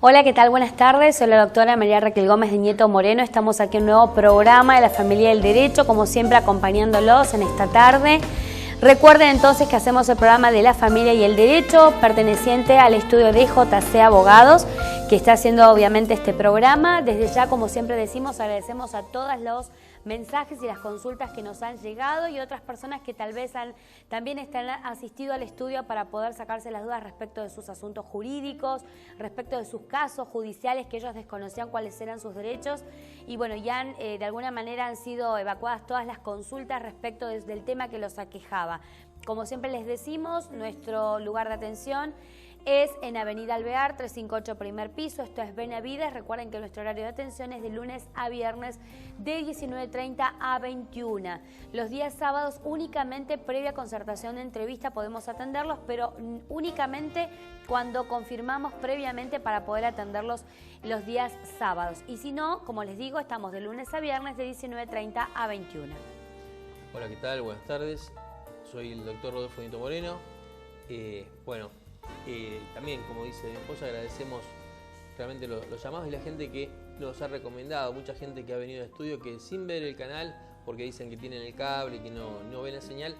Hola, ¿qué tal? Buenas tardes. Soy la doctora María Raquel Gómez de Nieto Moreno. Estamos aquí en un nuevo programa de la Familia del Derecho, como siempre acompañándolos en esta tarde. Recuerden entonces que hacemos el programa de la familia y el derecho, perteneciente al estudio de JC Abogados, que está haciendo obviamente este programa. Desde ya, como siempre decimos, agradecemos a todos los mensajes y las consultas que nos han llegado y otras personas que tal vez también han asistido al estudio para poder sacarse las dudas respecto de sus asuntos jurídicos, respecto de sus casos judiciales que ellos desconocían cuáles eran sus derechos y bueno, ya de alguna manera han sido evacuadas todas las consultas respecto del tema que los aquejaba. Como siempre les decimos, nuestro lugar de atención es en Avenida Alvear, 358 primer piso, esto es Benavides. Recuerden que nuestro horario de atención es de lunes a viernes de 19:30 a 21. Los días sábados únicamente previa concertación de entrevista podemos atenderlos, pero únicamente cuando confirmamos previamente para poder atenderlos los días sábados. Y si no, como les digo, estamos de lunes a viernes de 19:30 a 21. Hola, ¿qué tal? Buenas tardes. Soy el doctor Rodolfo Nieto Moreno. También, como dice mi esposa, agradecemos realmente los llamados y la gente que nos ha recomendado. Mucha gente que ha venido al estudio que sin ver el canal, porque dicen que tienen el cable y que no ven la señal,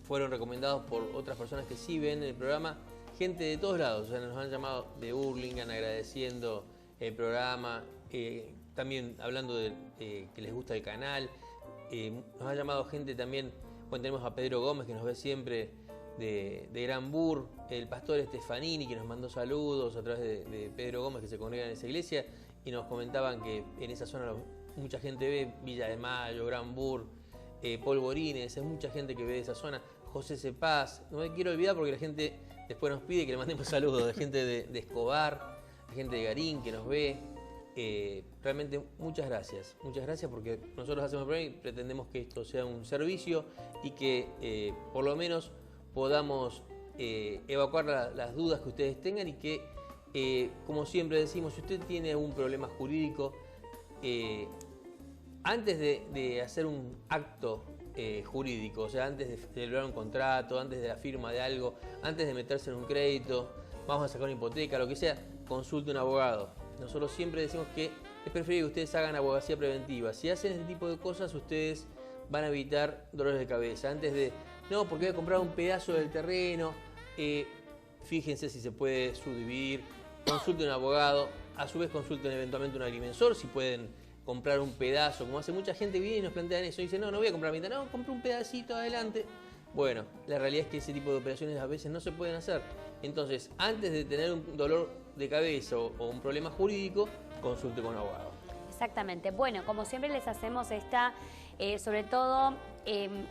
fueron recomendados por otras personas que sí ven el programa. Gente de todos lados, o sea, nos han llamado de Hurlingham agradeciendo el programa, también hablando de que les gusta el canal. Nos ha llamado gente también, bueno, tenemos a Pedro Gómez que nos ve siempre de Gran Bur, el pastor Estefanini que nos mandó saludos a través de Pedro Gómez que se congrega en esa iglesia y nos comentaban que en esa zona mucha gente ve Villa de Mayo, Gran Bur, Polvorines, hay mucha gente que ve de esa zona, José Cepaz, no me quiero olvidar porque la gente después nos pide que le mandemos saludos de gente de Escobar, de gente de Garín que nos ve. Realmente muchas gracias porque nosotros hacemos el programa y pretendemos que esto sea un servicio y que por lo menos podamos evacuar las dudas que ustedes tengan y que, como siempre decimos, si usted tiene algún problema jurídico, antes de hacer un acto jurídico, o sea, antes de celebrar un contrato, antes de la firma de algo, antes de meterse en un crédito, vamos a sacar una hipoteca, lo que sea, consulte a un abogado. Nosotros siempre decimos que es preferible que ustedes hagan abogacía preventiva. Si hacen este tipo de cosas, ustedes van a evitar dolores de cabeza. Antes de, no, porque voy a comprar un pedazo del terreno, fíjense si se puede subdividir, consulten a un abogado, a su vez consulten eventualmente un agrimensor si pueden comprar un pedazo, como hace mucha gente que viene y nos plantean eso, y dice, no voy a comprar mitad, no, compro un pedacito adelante. Bueno, la realidad es que ese tipo de operaciones a veces no se pueden hacer. Entonces, antes de tener un dolor de cabeza o un problema jurídico, consulte con un abogado. Exactamente. Bueno, como siempre les hacemos sobre todo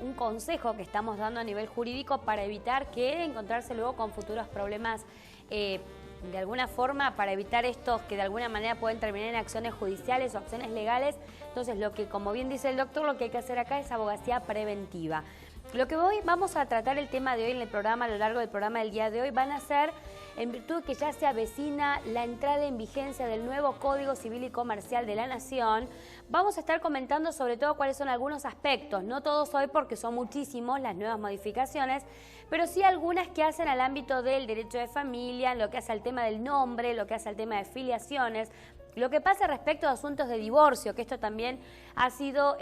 un consejo que estamos dando a nivel jurídico para evitar que encontrarse luego con futuros problemas de alguna forma, para evitar estos que de alguna manera pueden terminar en acciones judiciales o acciones legales. Entonces, como bien dice el doctor, lo que hay que hacer acá es abogacía preventiva. Lo que vamos a tratar el tema de hoy en el programa, a lo largo del programa del día de hoy, van a ser, en virtud de que ya se avecina la entrada en vigencia del nuevo Código Civil y Comercial de la Nación, vamos a estar comentando sobre todo cuáles son algunos aspectos, no todos hoy porque son muchísimos las nuevas modificaciones, pero sí algunas que hacen al ámbito del derecho de familia, lo que hace al tema del nombre, lo que hace al tema de filiaciones, lo que pasa respecto a asuntos de divorcio, que esto también ha sido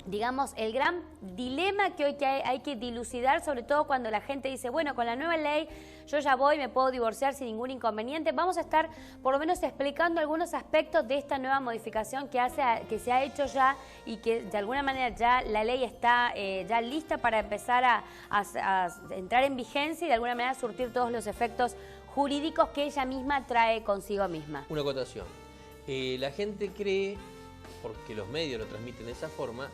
digamos, el gran dilema que hoy hay que dilucidar, sobre todo cuando la gente dice, bueno, con la nueva ley yo ya me puedo divorciar sin ningún inconveniente. Vamos a estar por lo menos explicando algunos aspectos de esta nueva modificación que se ha hecho ya y que de alguna manera ya la ley está ya lista para empezar a entrar en vigencia y de alguna manera surtir todos los efectos jurídicos que ella misma trae consigo misma. Una acotación. La gente cree, porque los medios lo transmiten de esa forma,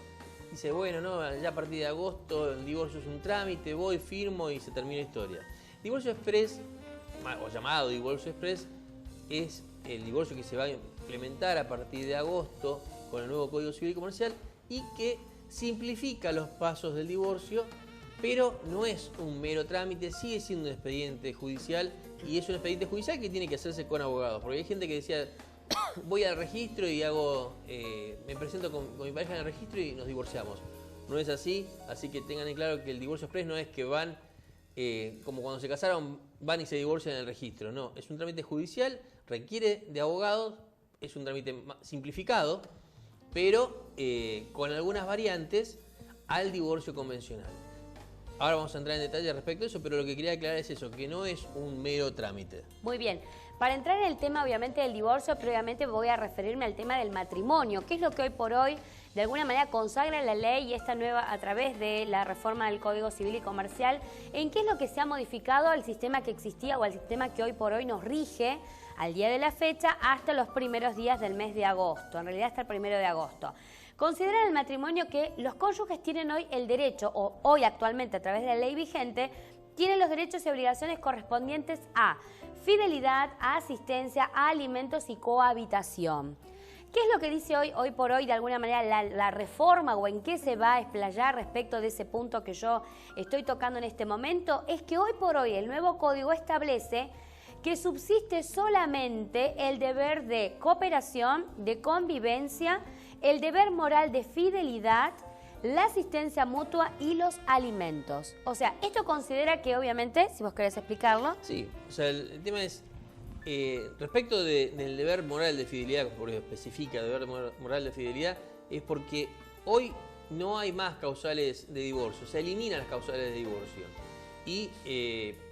dice, bueno, no, ya a partir de agosto el divorcio es un trámite, voy, firmo y se termina la historia. Divorcio express, o llamado divorcio express, es el divorcio que se va a implementar a partir de agosto con el nuevo Código Civil y Comercial y que simplifica los pasos del divorcio, pero no es un mero trámite, sigue siendo un expediente judicial y es un expediente judicial que tiene que hacerse con abogados, porque hay gente que decía, voy al registro y me presento con mi pareja en el registro y nos divorciamos. No es así que tengan en claro que el divorcio express no es que van como cuando se casaron van y se divorcian en el registro. No, es un trámite judicial, requiere de abogados, es un trámite simplificado, pero con algunas variantes al divorcio convencional. Ahora vamos a entrar en detalle respecto a eso, pero lo que quería aclarar es eso, que no es un mero trámite. Muy bien. Para entrar en el tema, obviamente, del divorcio, previamente voy a referirme al tema del matrimonio, que es lo que hoy por hoy, de alguna manera, consagra la ley y esta nueva, a través de la reforma del Código Civil y Comercial, en qué es lo que se ha modificado al sistema que existía o al sistema que hoy por hoy nos rige al día de la fecha hasta los primeros días del mes de agosto, en realidad hasta el 1 de agosto. Consideran el matrimonio que los cónyuges tienen hoy el derecho, o hoy actualmente a través de la ley vigente, tienen los derechos y obligaciones correspondientes a fidelidad, a asistencia, a alimentos y cohabitación. ¿Qué es lo que dice hoy por hoy, de alguna manera, la reforma o en qué se va a explayar respecto de ese punto que yo estoy tocando en este momento? Es que hoy por hoy el nuevo código establece que subsiste solamente el deber de cooperación, de convivencia, el deber moral de fidelidad, la asistencia mutua y los alimentos. O sea, esto considera que, obviamente, si vos querés explicarlo. Sí, o sea, el tema es, respecto del deber moral de fidelidad, porque especifica deber moral de fidelidad, es porque hoy no hay más causales de divorcio, se eliminan las causales de divorcio y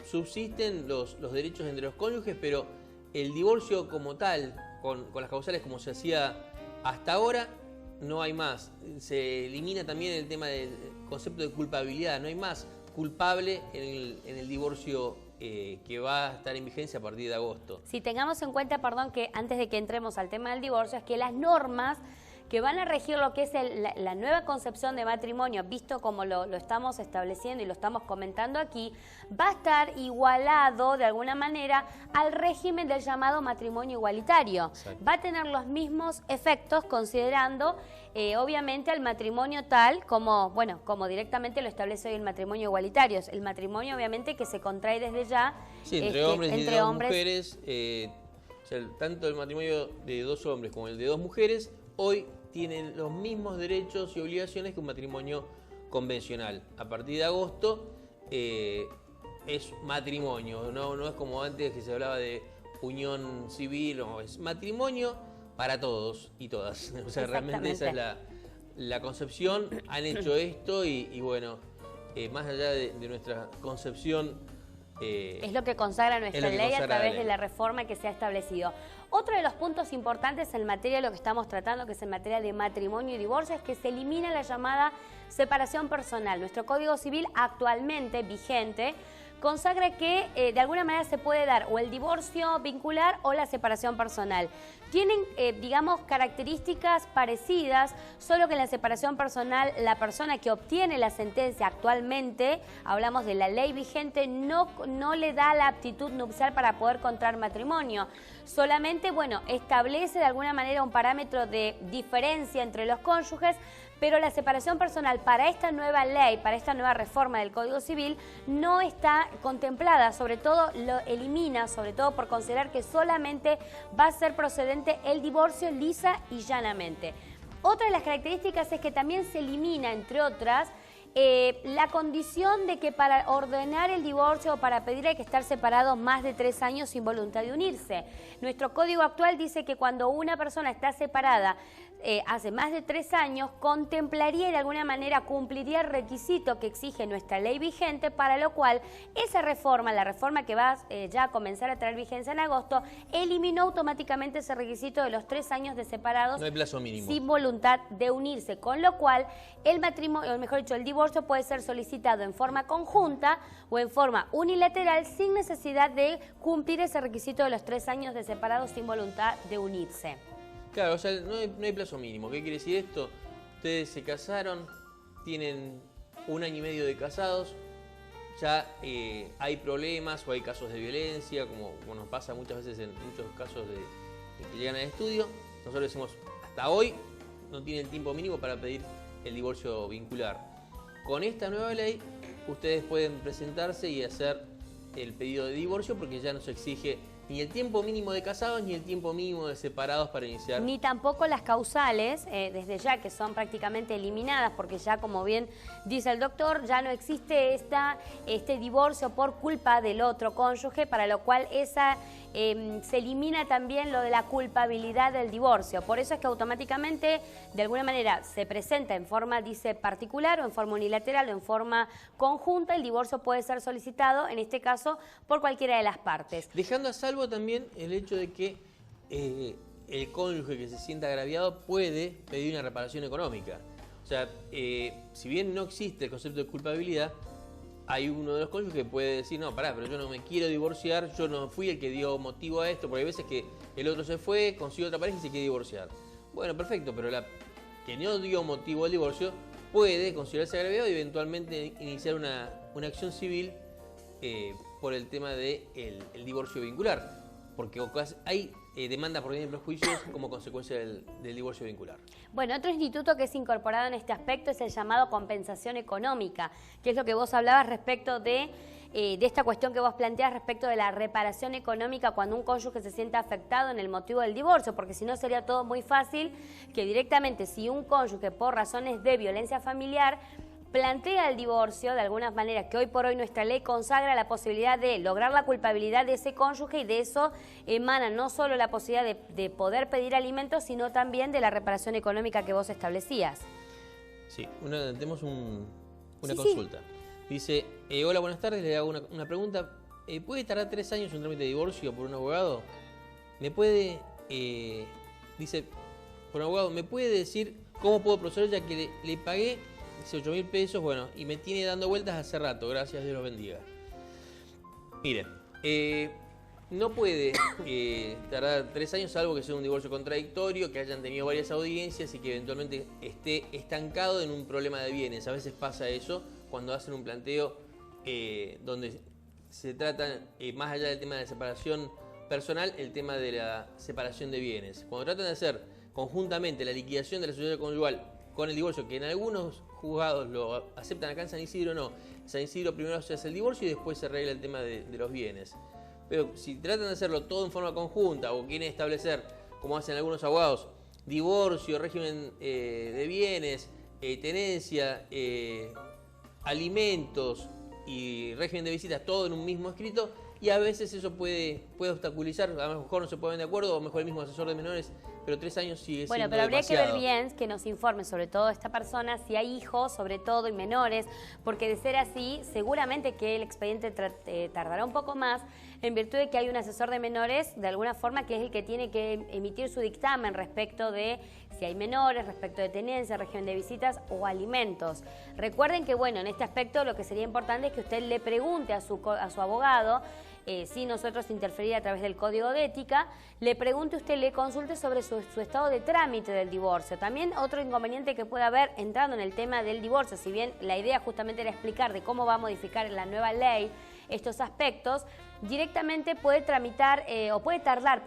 subsisten los derechos entre los cónyuges, pero el divorcio como tal, con las causales como se hacía hasta ahora, no hay más. Se elimina también el tema del concepto de culpabilidad, no hay más culpable en el divorcio que va a estar en vigencia a partir de agosto. Si tengamos en cuenta, perdón, que antes de que entremos al tema del divorcio, es que las normas que van a regir lo que es la nueva concepción de matrimonio, visto como lo estamos estableciendo y lo estamos comentando aquí, va a estar igualado de alguna manera al régimen del llamado matrimonio igualitario. Exacto. Va a tener los mismos efectos considerando obviamente al matrimonio tal como, bueno, como directamente lo establece hoy el matrimonio igualitario. El matrimonio obviamente que se contrae desde ya. Sí, entre hombres y dos mujeres, o sea, tanto el matrimonio de dos hombres como el de dos mujeres, hoy tienen los mismos derechos y obligaciones que un matrimonio convencional. A partir de agosto es matrimonio, no es como antes que se hablaba de unión civil, no, es matrimonio para todos y todas. O sea, realmente esa es la concepción. Han hecho esto y bueno, más allá de nuestra concepción, es lo que consagra nuestra ley a través de la reforma que se ha establecido. Otro de los puntos importantes en materia de lo que estamos tratando, que es en materia de matrimonio y divorcio, es que se elimina la llamada separación personal. Nuestro Código Civil actualmente vigente consagra que de alguna manera se puede dar o el divorcio vincular o la separación personal. Tienen, digamos, características parecidas, solo que en la separación personal la persona que obtiene la sentencia actualmente, hablamos de la ley vigente, no le da la aptitud nupcial para poder contraer matrimonio. Solamente, bueno, establece de alguna manera un parámetro de diferencia entre los cónyuges, pero la separación personal para esta nueva ley, para esta nueva reforma del Código Civil, no está contemplada, sobre todo lo elimina, sobre todo por considerar que solamente va a ser procedente el divorcio lisa y llanamente. Otra de las características es que también se elimina, entre otras, la condición de que para ordenar el divorcio o para pedir hay que estar separados más de 3 años sin voluntad de unirse. Nuestro código actual dice que cuando una persona está separada hace más de 3 años, contemplaría y de alguna manera cumpliría el requisito que exige nuestra ley vigente, para lo cual esa reforma, la reforma que va ya a comenzar a traer vigencia en agosto, eliminó automáticamente ese requisito de los 3 años de separados. No hay plazo mínimo. Sin voluntad de unirse, con lo cual el matrimonio, o mejor dicho, el divorcio puede ser solicitado en forma conjunta o en forma unilateral sin necesidad de cumplir ese requisito de los 3 años de separados sin voluntad de unirse. Claro, o sea, no hay plazo mínimo. ¿Qué quiere decir esto? Ustedes se casaron, tienen 1 año y medio de casados, ya hay problemas o hay casos de violencia, como nos pasa muchas veces en muchos casos de que llegan al estudio. Nosotros decimos, hasta hoy no tiene el tiempo mínimo para pedir el divorcio vincular. Con esta nueva ley, ustedes pueden presentarse y hacer el pedido de divorcio porque ya no se exige ni el tiempo mínimo de casados ni el tiempo mínimo de separados para iniciar. Ni tampoco las causales, desde ya, que son prácticamente eliminadas, porque ya, como bien dice el doctor, ya no existe este divorcio por culpa del otro cónyuge, para lo cual se elimina también lo de la culpabilidad del divorcio. Por eso es que automáticamente, de alguna manera, se presenta en forma, dice, particular o en forma unilateral o en forma conjunta. El divorcio puede ser solicitado, en este caso, por cualquiera de las partes. Dejando a salvo también el hecho de que el cónyuge que se sienta agraviado puede pedir una reparación económica. O sea, si bien no existe el concepto de culpabilidad, hay uno de los cónyuges que puede decir, no, pará, pero yo no me quiero divorciar, yo no fui el que dio motivo a esto, porque hay veces que el otro se fue, consiguió otra pareja y se quiere divorciar. Bueno, perfecto, pero la que no dio motivo al divorcio puede considerarse agraviado y eventualmente iniciar una acción civil por el tema del divorcio vincular, porque hay demanda por bienes y perjuicios como consecuencia del divorcio vincular. Bueno, otro instituto que es incorporado en este aspecto es el llamado compensación económica, que es lo que vos hablabas respecto de esta cuestión que vos planteas respecto de la reparación económica cuando un cónyuge se sienta afectado en el motivo del divorcio, porque si no sería todo muy fácil que directamente, si un cónyuge por razones de violencia familiar plantea el divorcio, de alguna manera, que hoy por hoy nuestra ley consagra la posibilidad de lograr la culpabilidad de ese cónyuge, y de eso emana no solo la posibilidad de poder pedir alimentos, sino también de la reparación económica que vos establecías. Sí, tenemos una consulta. Sí. Dice, hola, buenas tardes, le hago una pregunta. ¿Puede tardar 3 años un trámite de divorcio por un abogado? Dice, por un abogado, ¿me puede decir cómo puedo proceder ya que le pagué 8.000 pesos, bueno, y me tiene dando vueltas hace rato, gracias, Dios los bendiga? Miren, no puede tardar 3 años, salvo que sea un divorcio contradictorio, que hayan tenido varias audiencias y que eventualmente esté estancado en un problema de bienes. A veces pasa eso cuando hacen un planteo donde se trata, más allá del tema de la separación personal, el tema de la separación de bienes. Cuando tratan de hacer conjuntamente la liquidación de la sociedad conyugal con el divorcio, que en algunos juzgados lo aceptan acá en San Isidro, no. En San Isidro primero se hace el divorcio y después se arregla el tema de los bienes. Pero si tratan de hacerlo todo en forma conjunta o quieren establecer, como hacen algunos abogados, divorcio, régimen de bienes, tenencia, alimentos y régimen de visitas, todo en un mismo escrito, y a veces eso puede obstaculizar, a lo mejor no se ponen de acuerdo, o a lo mejor el mismo asesor de menores, pero 3 años sigue siendo Bueno, pero habría demasiado. que ver bien, que nos informe sobre todo esta persona, si hay hijos, sobre todo, y menores, porque de ser así, seguramente que el expediente tardará un poco más, en virtud de que hay un asesor de menores, de alguna forma, que es el que tiene que emitir su dictamen respecto de si hay menores, respecto de tenencia, régimen de visitas o alimentos. Recuerden que, bueno, en este aspecto lo que sería importante es que usted le pregunte a su abogado, sin nosotros interferir a través del Código de Ética, le pregunte usted, le consulte sobre su estado de trámite del divorcio. También otro inconveniente que puede haber entrando en el tema del divorcio, si bien la idea justamente era explicar de cómo va a modificar en la nueva ley estos aspectos, directamente puede tramitar o puede tardar,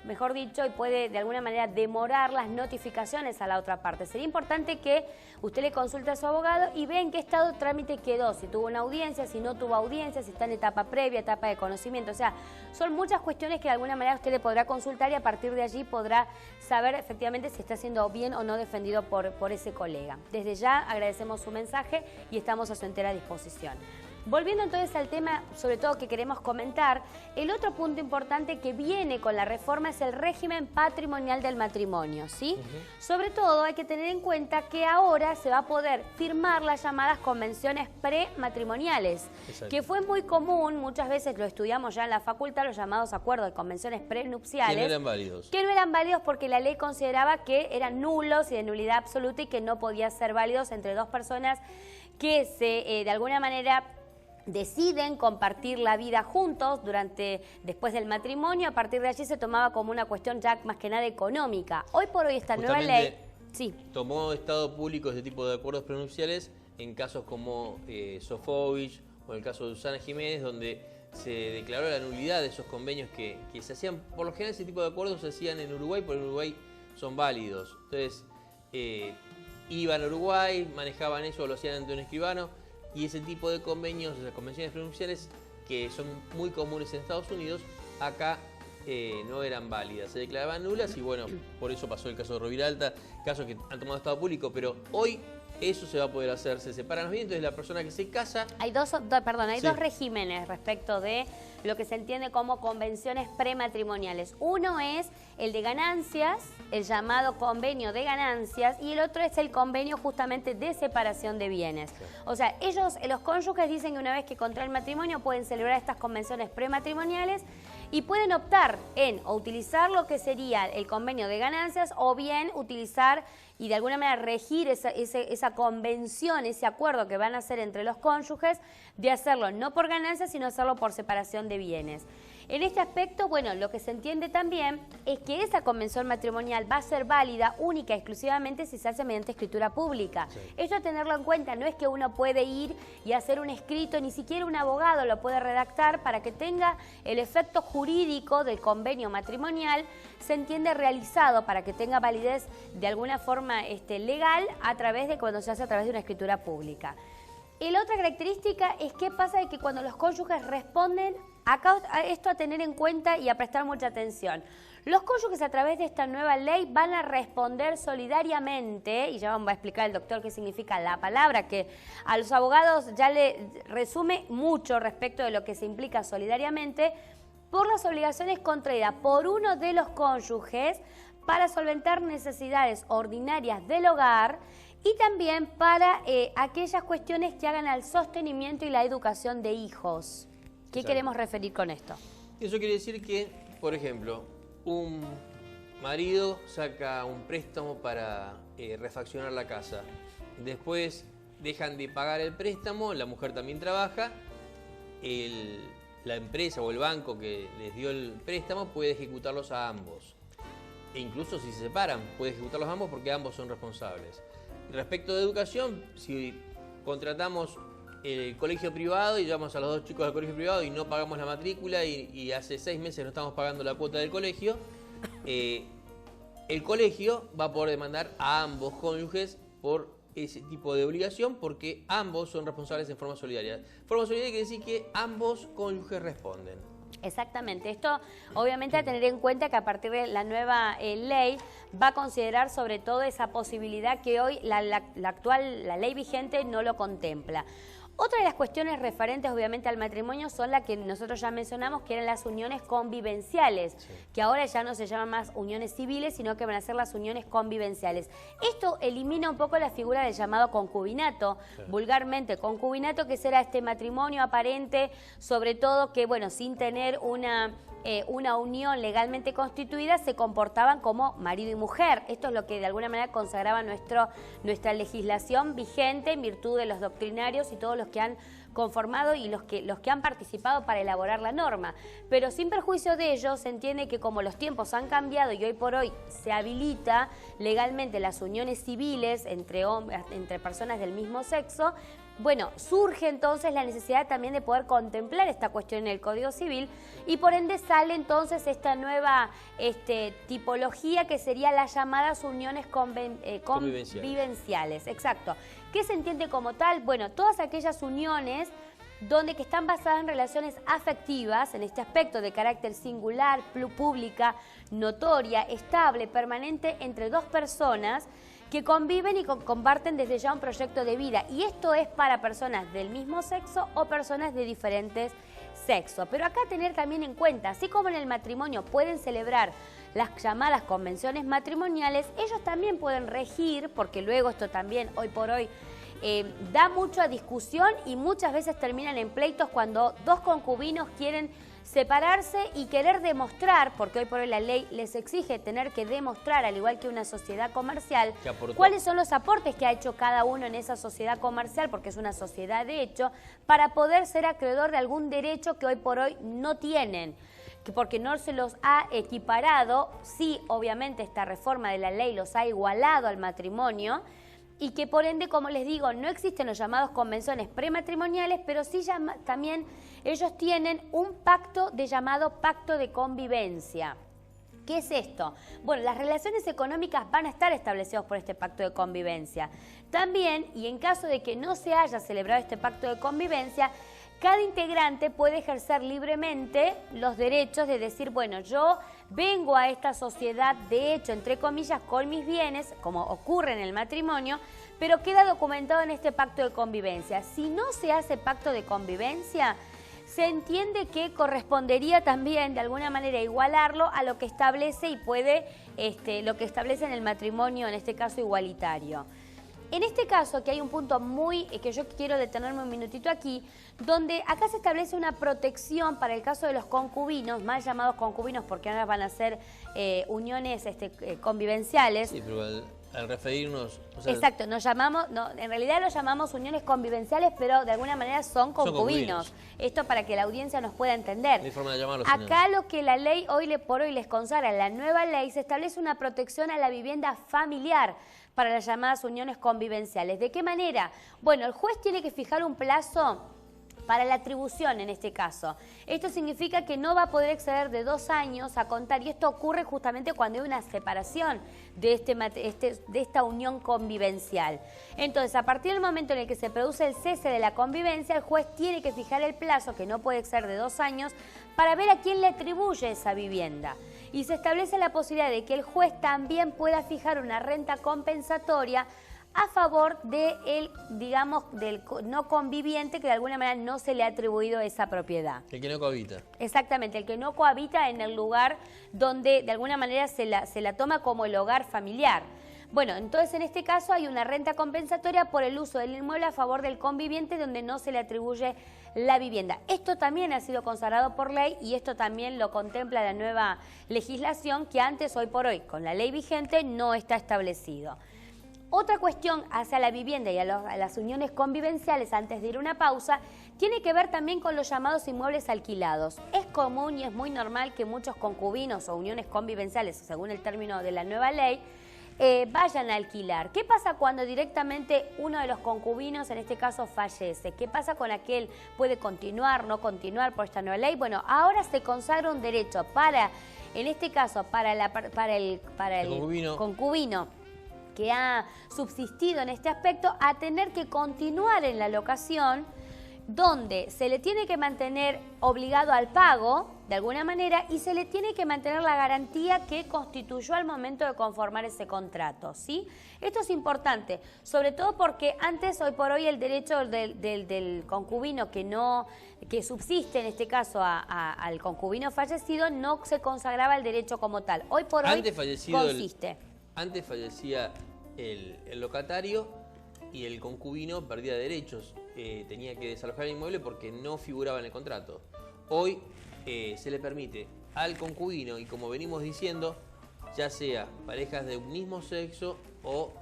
mejor dicho, y puede de alguna manera demorar las notificaciones a la otra parte. Sería importante que usted le consulte a su abogado y vea en qué estado de trámite quedó, si tuvo una audiencia, si no tuvo audiencia, si está en etapa previa, etapa de conocimiento. O sea, son muchas cuestiones que de alguna manera usted le podrá consultar y a partir de allí podrá saber efectivamente si está siendo bien o no defendido por ese colega. Desde ya agradecemos su mensaje y estamos a su entera disposición. Volviendo entonces al tema, sobre todo que queremos comentar, el otro punto importante que viene con la reforma es el régimen patrimonial del matrimonio, ¿sí? Sobre todo hay que tener en cuenta que ahora se va a poder firmar las llamadas convenciones prematrimoniales, que fue muy común, muchas veces lo estudiamos ya en la facultad, los llamados acuerdos de convenciones prenupciales. Que no eran válidos. Que no eran válidos porque la ley consideraba que eran nulos y de nulidad absoluta y que no podían ser válidos entre dos personas que de alguna manera deciden compartir la vida juntos después del matrimonio. A partir de allí se tomaba como una cuestión ya más que nada económica. Hoy por hoy esta nueva ley tomó estado público este tipo de acuerdos prenupciales en casos como Sofovich o el caso de Susana Jiménez, donde se declaró la nulidad de esos convenios que se hacían. Por lo general ese tipo de acuerdos se hacían en Uruguay, porque en Uruguay son válidos. Entonces iban a Uruguay, manejaban eso, lo hacían ante un escribano. Y ese tipo de convenios, las convenciones prenupciales, que son muy comunes en Estados Unidos, acá no eran válidas, se declaraban nulas y bueno, por eso pasó el caso de Roviralta, casos que han tomado estado público, pero hoy eso se va a poder hacer, se separan los bienes, entonces la persona que se casa... Hay dos regímenes respecto de lo que se entiende como convenciones prematrimoniales. Uno es el de ganancias, el llamado convenio de ganancias, y el otro es el convenio justamente de separación de bienes. O sea, los cónyuges dicen que una vez que contraen el matrimonio pueden celebrar estas convenciones prematrimoniales y pueden optar en o utilizar lo que sería el convenio de ganancias o bien utilizar y de alguna manera regir esa convención, ese acuerdo que van a hacer entre los cónyuges de hacerlo no por ganancias, sino hacerlo por separación de bienes. En este aspecto, bueno, lo que se entiende también es que esa convención matrimonial va a ser válida única y exclusivamente si se hace mediante escritura pública. Sí. Esto a tenerlo en cuenta, no es que uno puede ir y hacer un escrito, ni siquiera un abogado lo puede redactar para que tenga el efecto jurídico del convenio matrimonial, se entiende realizado para que tenga validez de alguna forma legal cuando se hace a través de una escritura pública. Y la otra característica es qué pasa de que cuando los cónyuges responden, acá esto a tener en cuenta y a prestar mucha atención. Los cónyuges a través de esta nueva ley van a responder solidariamente, y ya va a explicar el doctor qué significa la palabra, que a los abogados ya le resume mucho respecto de lo que se implica solidariamente, por las obligaciones contraídas por uno de los cónyuges para solventar necesidades ordinarias del hogar y también para aquellas cuestiones que hagan al sostenimiento y la educación de hijos. ¿Qué queremos referir con esto? Eso quiere decir que, por ejemplo, un marido saca un préstamo para refaccionar la casa. Después dejan de pagar el préstamo, la mujer también trabaja, la empresa o el banco que les dio el préstamo puede ejecutarlos a ambos. E incluso si se separan, puede ejecutarlos a ambos porque ambos son responsables. Respecto de educación, si contratamos el colegio privado y llevamos a los dos chicos al colegio privado y no pagamos la matrícula y hace 6 meses no estamos pagando la cuota del colegio, el colegio va a poder demandar a ambos cónyuges por ese tipo de obligación porque ambos son responsables en forma solidaria. Forma solidaria quiere decir que ambos cónyuges responden. Exactamente. Esto obviamente a tener en cuenta que a partir de la nueva ley va a considerar sobre todo esa posibilidad que hoy la ley vigente no lo contempla. Otra de las cuestiones referentes obviamente al matrimonio son las que nosotros ya mencionamos, que eran las uniones convivenciales, sí, que ahora ya no se llaman más uniones civiles, sino que van a ser las uniones convivenciales. Esto elimina un poco la figura del llamado concubinato, sí, vulgarmente concubinato, que será este matrimonio aparente, sobre todo que, bueno, sin tener una unión legalmente constituida, se comportaban como marido y mujer. Esto es lo que de alguna manera consagraba nuestra legislación vigente en virtud de los doctrinarios y todos los que han conformado y los que han participado para elaborar la norma. Pero sin perjuicio de ello, se entiende que como los tiempos han cambiado y hoy por hoy se habilita legalmente las uniones civiles entre personas del mismo sexo, bueno, surge entonces la necesidad también de poder contemplar esta cuestión en el Código Civil y por ende sale entonces esta nueva tipología que sería las llamadas uniones convivenciales. Exacto. ¿Qué se entiende como tal? Bueno, todas aquellas uniones que están basadas en relaciones afectivas, en este aspecto de carácter singular, pública, notoria, estable, permanente entre dos personas que conviven y comparten desde ya un proyecto de vida. Y esto es para personas del mismo sexo o personas de diferentes sexos. Pero acá tener también en cuenta, así como en el matrimonio pueden celebrar las llamadas convenciones matrimoniales, ellos también pueden regir, porque luego esto también hoy por hoy da mucho a discusión y muchas veces terminan en pleitos cuando dos concubinos quieren separarse y querer demostrar, porque hoy por hoy la ley les exige tener que demostrar, al igual que una sociedad comercial, cuáles son los aportes que ha hecho cada uno en esa sociedad comercial, porque es una sociedad de hecho, para poder ser acreedor de algún derecho que hoy por hoy no tienen, porque no se los ha equiparado. Sí, obviamente esta reforma de la ley los ha igualado al matrimonio, y que por ende, como les digo, no existen los llamados convenciones prematrimoniales, pero sí también ellos tienen un pacto llamado pacto de convivencia. ¿Qué es esto? Bueno, las relaciones económicas van a estar establecidas por este pacto de convivencia. También, y en caso de que no se haya celebrado este pacto de convivencia, cada integrante puede ejercer libremente los derechos de decir, bueno, yo vengo a esta sociedad, de hecho, entre comillas, con mis bienes, como ocurre en el matrimonio, pero queda documentado en este pacto de convivencia. Si no se hace pacto de convivencia, se entiende que correspondería también de alguna manera igualarlo a lo que establece y puede, lo que establece en el matrimonio, en este caso igualitario. En este caso, aquí hay un punto que yo quiero detenerme un minutito aquí, donde acá se establece una protección para el caso de los concubinos, mal llamados concubinos porque ahora van a ser uniones convivenciales. Sí, pero al referirnos... O sea, exacto, en realidad los llamamos uniones convivenciales, pero de alguna manera son concubinos. Esto para que la audiencia nos pueda entender. No hay forma de llamarlos. Acá lo que la ley por hoy les consagra, la nueva ley, se establece una protección a la vivienda familiar para las llamadas uniones convivenciales. ¿De qué manera? Bueno, el juez tiene que fijar un plazo para la atribución en este caso. Esto significa que no va a poder exceder de 2 años a contar, y esto ocurre justamente cuando hay una separación de esta unión convivencial. Entonces, a partir del momento en el que se produce el cese de la convivencia, el juez tiene que fijar el plazo, que no puede exceder de 2 años, para ver a quién le atribuye esa vivienda. Y se establece la posibilidad de que el juez también pueda fijar una renta compensatoria a favor del no conviviente que de alguna manera no se le ha atribuido esa propiedad. El que no cohabita. Exactamente, el que no cohabita en el lugar donde de alguna manera se la toma como el hogar familiar. Bueno, entonces en este caso hay una renta compensatoria por el uso del inmueble a favor del conviviente donde no se le atribuye la vivienda. Esto también ha sido consagrado por ley y esto también lo contempla la nueva legislación que antes, hoy por hoy, con la ley vigente, no está establecido. Otra cuestión hacia la vivienda y a las uniones convivenciales, antes de ir a una pausa, tiene que ver también con los llamados inmuebles alquilados. Es común y es muy normal que muchos concubinos o uniones convivenciales, según el término de la nueva ley, vayan a alquilar. ¿Qué pasa cuando directamente uno de los concubinos, en este caso, fallece? ¿Qué pasa con aquel? ¿Puede continuar, no continuar por esta nueva ley? Bueno, ahora se consagra un derecho para, en este caso, para el concubino que ha subsistido en este aspecto, a tener que continuar en la locación, donde se le tiene que mantener obligado al pago, de alguna manera, y se le tiene que mantener la garantía que constituyó al momento de conformar ese contrato, ¿sí? Esto es importante, sobre todo porque antes, hoy por hoy, el derecho del concubino que subsiste, en este caso, al concubino fallecido, no se consagraba el derecho como tal. Hoy por hoy consiste. Antes fallecía el locatario y el concubino perdía derechos. Tenía que desalojar el inmueble porque no figuraba en el contrato. Hoy se le permite al concubino, y como venimos diciendo, ya sea parejas de un mismo sexo o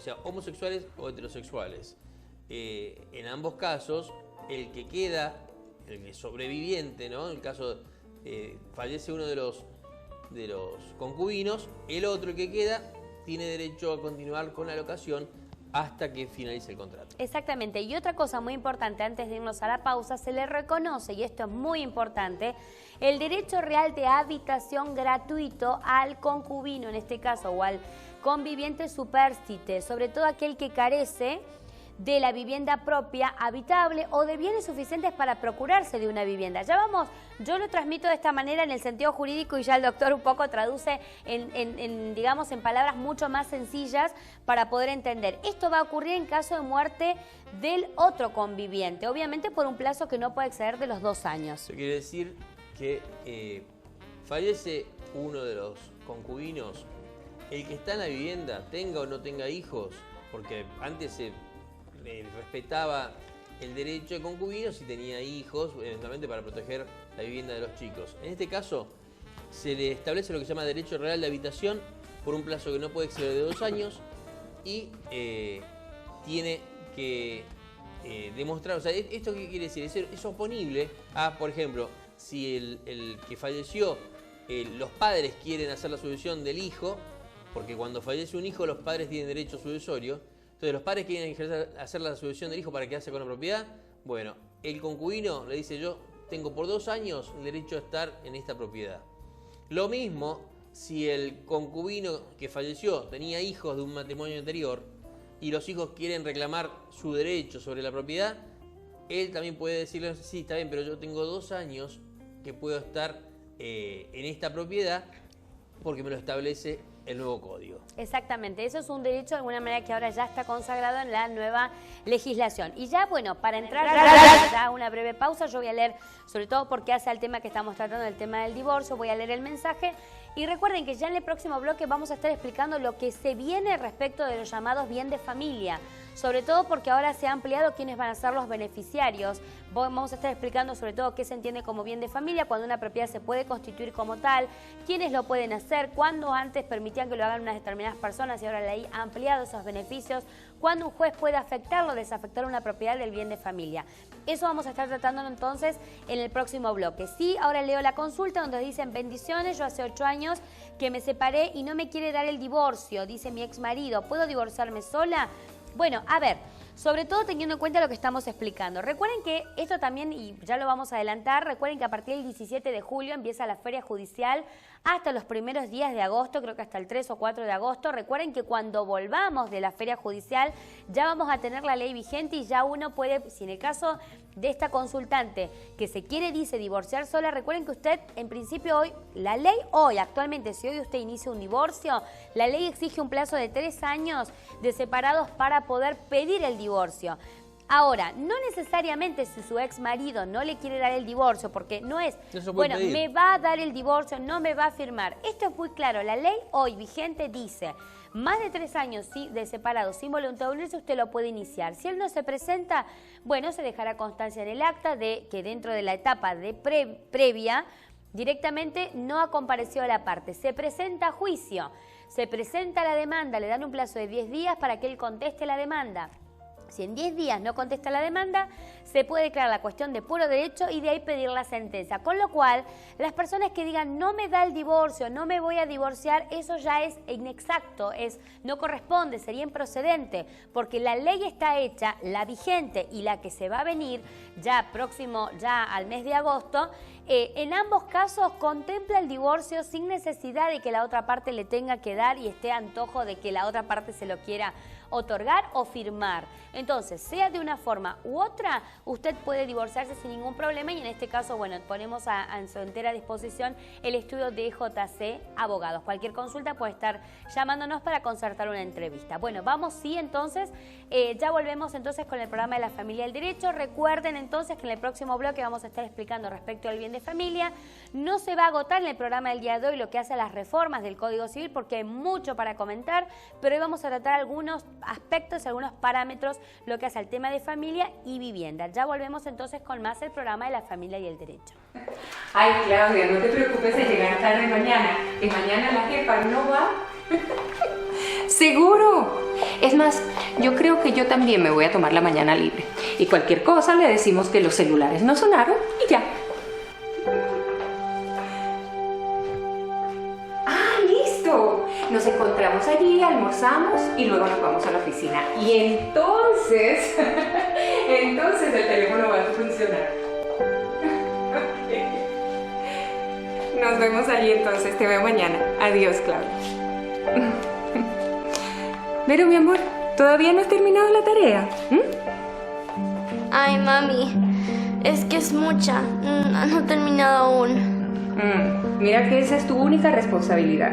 sea, homosexuales o heterosexuales. En ambos casos, el que queda, el sobreviviente, ¿no? En el caso fallece uno de los concubinos, el otro, el que queda, tiene derecho a continuar con la locación hasta que finalice el contrato. Exactamente. Y otra cosa muy importante, antes de irnos a la pausa, se le reconoce, y esto es muy importante, el derecho real de habitación gratuito al concubino, en este caso, o al conviviente supérstite, sobre todo aquel que carece de la vivienda propia habitable o de bienes suficientes para procurarse de una vivienda. Ya vamos, yo lo transmito de esta manera en el sentido jurídico y ya el doctor un poco traduce digamos, en palabras mucho más sencillas para poder entender. Esto va a ocurrir en caso de muerte del otro conviviente, obviamente por un plazo que no puede exceder de los 2 años. Eso quiere decir que fallece uno de los concubinos, el que está en la vivienda, tenga o no tenga hijos, porque antes se respetaba el derecho de concubino si tenía hijos, eventualmente para proteger la vivienda de los chicos. En este caso, se le establece lo que se llama derecho real de habitación por un plazo que no puede exceder de 2 años y tiene que demostrar, o sea, ¿esto qué quiere decir? Es oponible a, por ejemplo, si el que falleció, los padres quieren hacer la sucesión del hijo, porque cuando fallece un hijo los padres tienen derecho sucesorio. Entonces, los padres quieren hacer la sucesión del hijo para quedarse con la propiedad. Bueno, el concubino le dice: yo tengo por 2 años el derecho a estar en esta propiedad. Lo mismo si el concubino que falleció tenía hijos de un matrimonio anterior y los hijos quieren reclamar su derecho sobre la propiedad, él también puede decirle, sí, está bien, pero yo tengo 2 años que puedo estar en esta propiedad porque me lo establece el nuevo código. Exactamente, eso es un derecho de alguna manera que ahora ya está consagrado en la nueva legislación. Y ya, bueno, para entrar ya a una breve pausa, yo voy a leer, sobre todo porque hace al tema que estamos tratando, el tema del divorcio, voy a leer el mensaje. Y recuerden que ya en el próximo bloque vamos a estar explicando lo que se viene respecto de los llamados bien de familia, sobre todo porque ahora se ha ampliado quiénes van a ser los beneficiarios. Vamos a estar explicando sobre todo qué se entiende como bien de familia, cuando una propiedad se puede constituir como tal, quiénes lo pueden hacer, cuando antes permitían que lo hagan unas determinadas personas y ahora la ley ha ampliado esos beneficios, cuando un juez puede afectarlo o desafectar una propiedad del bien de familia. Eso vamos a estar tratando entonces en el próximo bloque. Sí, ahora leo la consulta donde dicen: bendiciones, yo hace 8 años que me separé y no me quiere dar el divorcio, dice mi ex marido, ¿puedo divorciarme sola? Bueno, a ver, sobre todo teniendo en cuenta lo que estamos explicando. Recuerden que esto también, y ya lo vamos a adelantar, recuerden que a partir del 17 de julio empieza la feria judicial hasta los primeros días de agosto, creo que hasta el 3 o 4 de agosto. Recuerden que cuando volvamos de la feria judicial ya vamos a tener la ley vigente y ya uno puede, si en el caso de esta consultante que se quiere, dice, divorciar sola, recuerden que usted, en principio hoy, la ley hoy, actualmente, si hoy usted inicia un divorcio, la ley exige un plazo de 3 años de separados para poder pedir el divorcio. Ahora, no necesariamente si su ex marido no le quiere dar el divorcio, porque no es, bueno, me va a dar el divorcio, no me va a firmar. Esto es muy claro, la ley hoy vigente dice: más de 3 años de separado sin voluntad de unirse, usted lo puede iniciar. Si él no se presenta, bueno, se dejará constancia en el acta de que dentro de la etapa de previa, directamente no ha comparecido a la parte. Se presenta a juicio, se presenta la demanda, le dan un plazo de 10 días para que él conteste la demanda. Si en 10 días no contesta la demanda, se puede declarar la cuestión de puro derecho y de ahí pedir la sentencia. Con lo cual, las personas que digan no me da el divorcio, no me voy a divorciar, eso ya es inexacto, no corresponde, sería improcedente, porque la ley está hecha, la vigente y la que se va a venir ya al mes de agosto, en ambos casos contempla el divorcio sin necesidad de que la otra parte le tenga que dar y esté a antojo de que la otra parte se lo quiera otorgar o firmar. Entonces, sea de una forma u otra, usted puede divorciarse sin ningún problema y en este caso, bueno, ponemos en su entera disposición el estudio de JC Abogados. Cualquier consulta puede estar llamándonos para concertar una entrevista. Bueno, vamos entonces, ya volvemos entonces con el programa de la familia y el derecho. Recuerden entonces que en el próximo bloque vamos a estar explicando respecto al bien de familia. No se va a agotar en el programa del día de hoy lo que hace a las reformas del Código Civil porque hay mucho para comentar, pero hoy vamos a tratar algunos aspectos, algunos parámetros, lo que hace al tema de familia y vivienda. Ya volvemos entonces con más el programa de la familia y el derecho. Ay, Claudia, no te preocupes de llegar tarde mañana, que mañana la jefa no va. ¡Seguro! Es más, yo creo que yo también me voy a tomar la mañana libre. Y cualquier cosa le decimos que los celulares no sonaron y ya. Nos encontramos allí, almorzamos y luego nos vamos a la oficina. Y entonces el teléfono va a funcionar. Nos vemos allí entonces, te veo mañana. Adiós, Claudia. Pero mi amor, ¿todavía no has terminado la tarea? Ay, mami, es que es mucha. No he terminado aún. Mira que esa es tu única responsabilidad.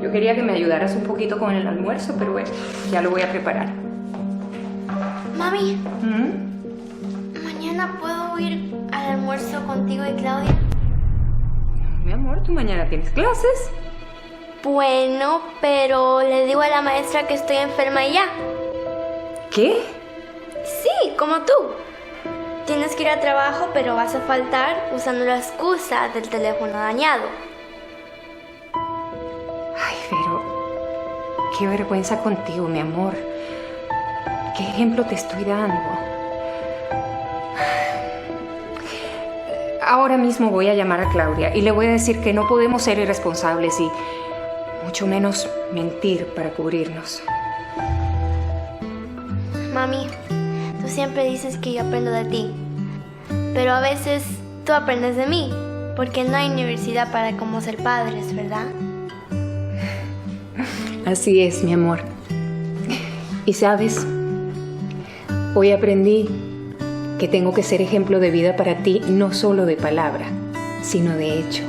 Yo quería que me ayudaras un poquito con el almuerzo, pero bueno, ya lo voy a preparar. Mami, ¿mañana puedo ir al almuerzo contigo y Claudia? Mi amor, tú mañana tienes clases. Bueno, pero le digo a la maestra que estoy enferma y ya. ¿Qué? Sí, como tú. Tienes que ir a trabajo, pero vas a faltar usando la excusa del teléfono dañado. Ay, pero qué vergüenza contigo, mi amor. ¿Qué ejemplo te estoy dando? Ahora mismo voy a llamar a Claudia y le voy a decir que no podemos ser irresponsables y mucho menos mentir para cubrirnos. Mami, tú siempre dices que yo aprendo de ti, pero a veces tú aprendes de mí, porque no hay universidad para cómo ser padres, ¿verdad? Así es, mi amor. Y sabes, hoy aprendí que tengo que ser ejemplo de vida para ti, no solo de palabra, sino de hecho.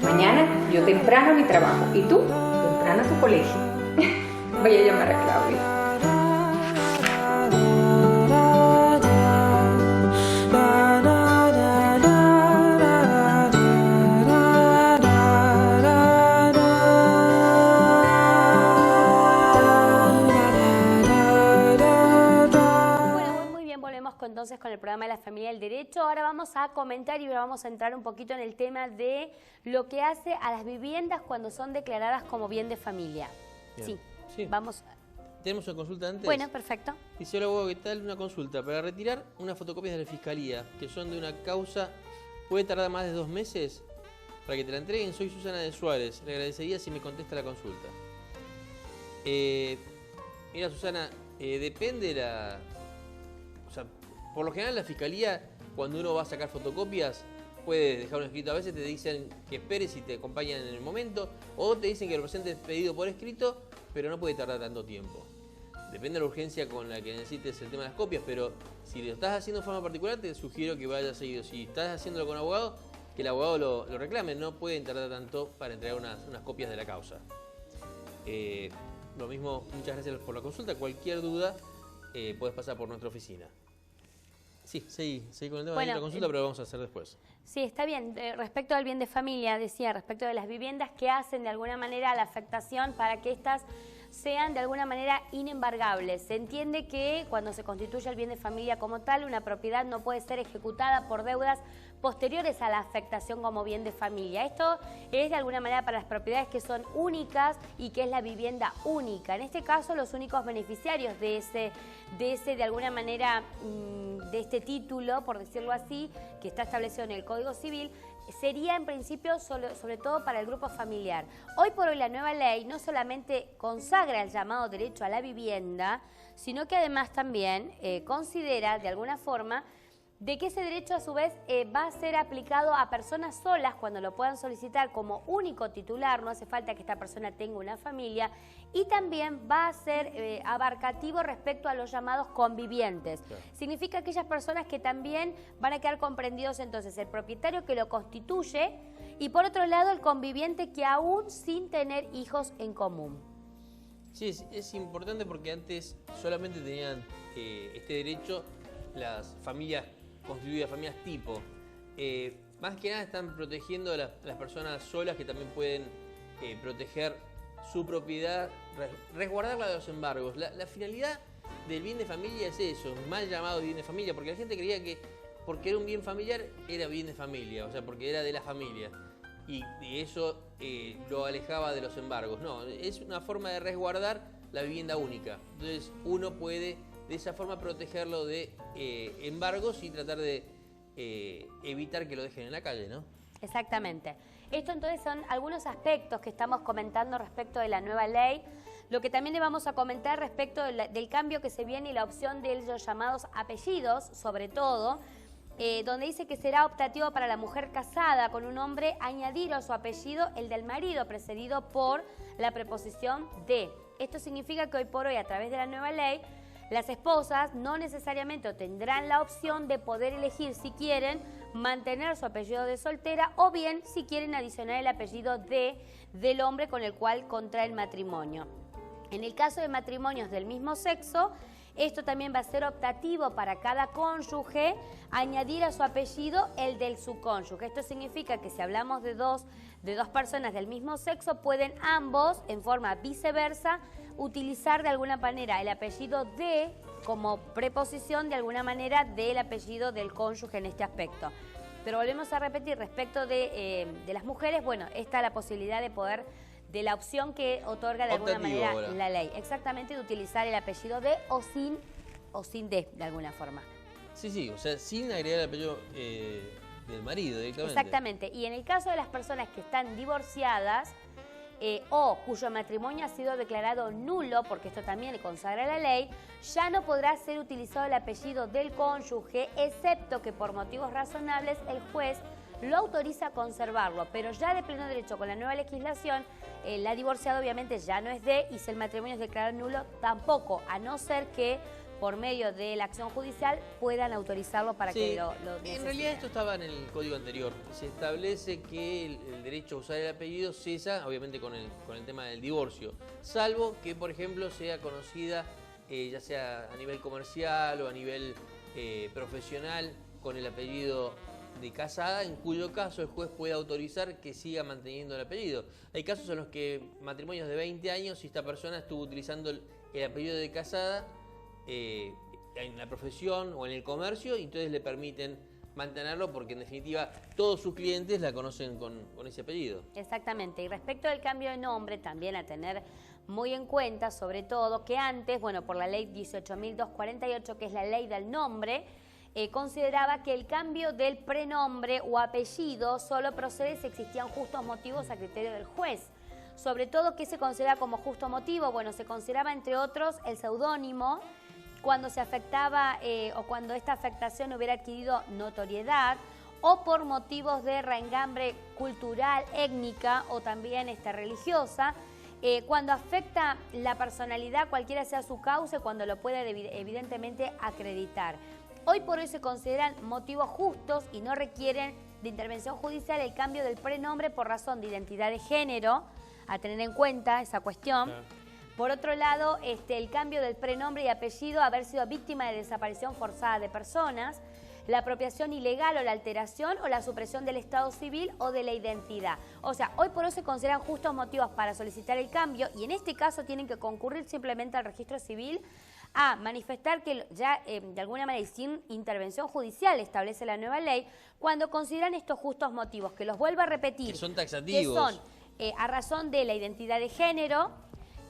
Mañana yo temprano a mi trabajo y tú temprano a tu colegio. Voy a llamar a Claudia. Entonces con el programa de la familia del derecho, ahora vamos a comentar y vamos a entrar un poquito en el tema de lo que hace a las viviendas cuando son declaradas como bien de familia. Sí, vamos. ¿Tenemos una consulta antes? Bueno, perfecto. Dice, hola, ¿qué tal? Una consulta. Para retirar unas fotocopias de la Fiscalía que son de una causa, ¿puede tardar más de 2 meses? Para que te la entreguen, soy Susana de Suárez. Le agradecería si me contesta la consulta. Mira, Susana, depende de la... O sea, por lo general la Fiscalía, cuando uno va a sacar fotocopias, puede dejar un escrito. A veces te dicen que esperes y te acompañan en el momento, o te dicen que lo presentes pedido por escrito, pero no puede tardar tanto tiempo. Depende de la urgencia con la que necesites el tema de las copias, pero si lo estás haciendo de forma particular, te sugiero que vayas seguido. Si estás haciéndolo con abogado, que el abogado lo reclame. No pueden tardar tanto para entregar unas copias de la causa. Lo mismo, muchas gracias por la consulta. Cualquier duda, puedes pasar por nuestra oficina. Sí, seguí con el tema de la consulta, pero lo vamos a hacer después. Sí, está bien. Respecto al bien de familia, decía, respecto de las viviendas que hacen de alguna manera la afectación para que estas sean de alguna manera inembargables. Se entiende que cuando se constituye el bien de familia como tal, una propiedad no puede ser ejecutada por deudas posteriores a la afectación como bien de familia. Esto es de alguna manera para las propiedades que son únicas y que es la vivienda única. En este caso, los únicos beneficiarios de alguna manera, de este título, por decirlo así, que está establecido en el Código Civil, sería en principio sobre todo para el grupo familiar. Hoy por hoy la nueva ley no solamente consagra el llamado derecho a la vivienda, sino que además también considera de alguna forma de que ese derecho a su vez va a ser aplicado a personas solas cuando lo puedan solicitar como único titular, no hace falta que esta persona tenga una familia, y también va a ser abarcativo respecto a los llamados convivientes. Claro. Significa aquellas personas que también van a quedar comprendidos entonces el propietario que lo constituye y por otro lado el conviviente que aún sin tener hijos en común. Sí, es importante porque antes solamente tenían este derecho las familias constituidas, familias tipo. Más que nada están protegiendo a las personas solas que también pueden proteger su propiedad, resguardarla de los embargos. La finalidad del bien de familia es eso, mal llamado bien de familia, porque la gente creía que porque era un bien familiar era bien de familia, o sea, porque era de la familia. Y eso lo alejaba de los embargos. No, es una forma de resguardar la vivienda única. Entonces uno puede de esa forma protegerlo de embargos y tratar de evitar que lo dejen en la calle, ¿no? Exactamente. Esto entonces son algunos aspectos que estamos comentando respecto de la nueva ley. Lo que también le vamos a comentar respecto del cambio que se viene y la opción de los llamados apellidos, sobre todo, donde dice que será optativo para la mujer casada con un hombre añadir a su apellido el del marido, precedido por la preposición de. Esto significa que hoy por hoy, a través de la nueva ley, las esposas no necesariamente tendrán la opción de poder elegir si quieren mantener su apellido de soltera o bien si quieren adicionar el apellido del hombre con el cual contrae el matrimonio. En el caso de matrimonios del mismo sexo, esto también va a ser optativo para cada cónyuge añadir a su apellido el del su cónyuge. Esto significa que si hablamos de dos personas del mismo sexo, pueden ambos, en forma viceversa, utilizar de alguna manera el apellido de como preposición de alguna manera del apellido del cónyuge en este aspecto. Pero volvemos a repetir, respecto de las mujeres, bueno, está la posibilidad de poder, de la opción que otorga de alguna manera ahora la ley. Exactamente, de utilizar el apellido de o sin de alguna forma. Sí, o sea, sin agregar el apellido del marido directamente. Exactamente, y en el caso de las personas que están divorciadas, o cuyo matrimonio ha sido declarado nulo, porque esto también consagra la ley, ya no podrá ser utilizado el apellido del cónyuge, excepto que por motivos razonables el juez lo autoriza a conservarlo, pero ya de pleno derecho con la nueva legislación, la divorciada obviamente ya no es y si el matrimonio es declarado nulo tampoco, a no ser que por medio de la acción judicial puedan autorizarlo para que lo necesiten. En realidad esto estaba en el código anterior. Se establece que el derecho a usar el apellido cesa, obviamente con el tema del divorcio, salvo que, por ejemplo, sea conocida, ya sea a nivel comercial o a nivel profesional, con el apellido de casada, en cuyo caso el juez puede autorizar que siga manteniendo el apellido. Hay casos en los que matrimonios de 20 años y esta persona estuvo utilizando el apellido de casada en la profesión o en el comercio, y entonces le permiten mantenerlo porque en definitiva todos sus clientes la conocen con ese apellido. Exactamente, y respecto del cambio de nombre también a tener muy en cuenta, sobre todo que antes, bueno, por la ley 18.248, que es la ley del nombre, consideraba que el cambio del prenombre o apellido solo procede si existían justos motivos a criterio del juez. Sobre todo, ¿qué se considera como justo motivo? Bueno, se consideraba entre otros el seudónimo, cuando se afectaba o cuando esta afectación hubiera adquirido notoriedad, o por motivos de raigambre cultural, étnica o también religiosa, cuando afecta la personalidad, cualquiera sea su causa, cuando lo puede evidentemente acreditar. Hoy por hoy se consideran motivos justos y no requieren de intervención judicial el cambio del prenombre por razón de identidad de género, a tener en cuenta esa cuestión. Claro. Por otro lado, el cambio del prenombre y apellido, haber sido víctima de desaparición forzada de personas, la apropiación ilegal o la alteración o la supresión del estado civil o de la identidad. O sea, hoy por hoy se consideran justos motivos para solicitar el cambio y en este caso tienen que concurrir simplemente al registro civil a manifestar que ya de alguna manera y sin intervención judicial establece la nueva ley, cuando consideran estos justos motivos, que los vuelvo a repetir. Que son taxativos. Que son a razón de la identidad de género,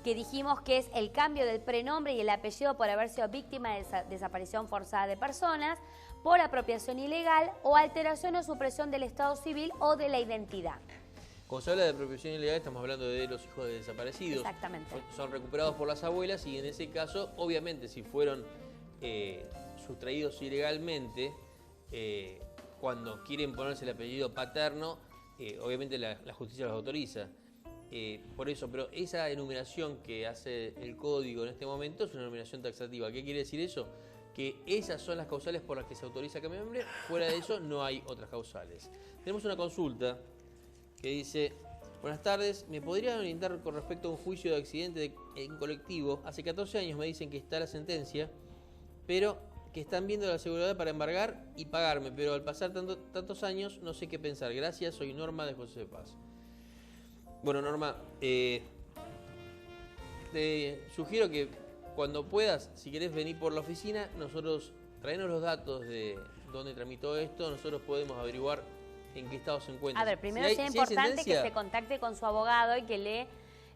que dijimos que es el cambio del prenombre y el apellido por haber sido víctima de desaparición forzada de personas, por apropiación ilegal o alteración o supresión del estado civil o de la identidad. Cuando se habla de apropiación ilegal estamos hablando de los hijos de desaparecidos. Exactamente. Son recuperados por las abuelas y en ese caso, obviamente, si fueron sustraídos ilegalmente, cuando quieren ponerse el apellido paterno, obviamente la justicia los autoriza. Por eso, pero esa enumeración que hace el código en este momento es una enumeración taxativa. ¿Qué quiere decir eso? Que esas son las causales por las que se autoriza cambio de nombre, fuera de eso no hay otras causales. Tenemos una consulta que dice: buenas tardes, ¿me podrían orientar con respecto a un juicio de accidente en colectivo? Hace 14 años me dicen que está la sentencia, pero que están viendo la seguridad para embargar y pagarme, pero al pasar tantos años no sé qué pensar. Gracias, soy Norma de José de Paz. Bueno, Norma, te sugiero que cuando puedas, si querés venir por la oficina, nosotros traenos los datos de dónde tramitó esto, nosotros podemos averiguar en qué estado se encuentra. A ver, primero es importante que se contacte con su abogado y que le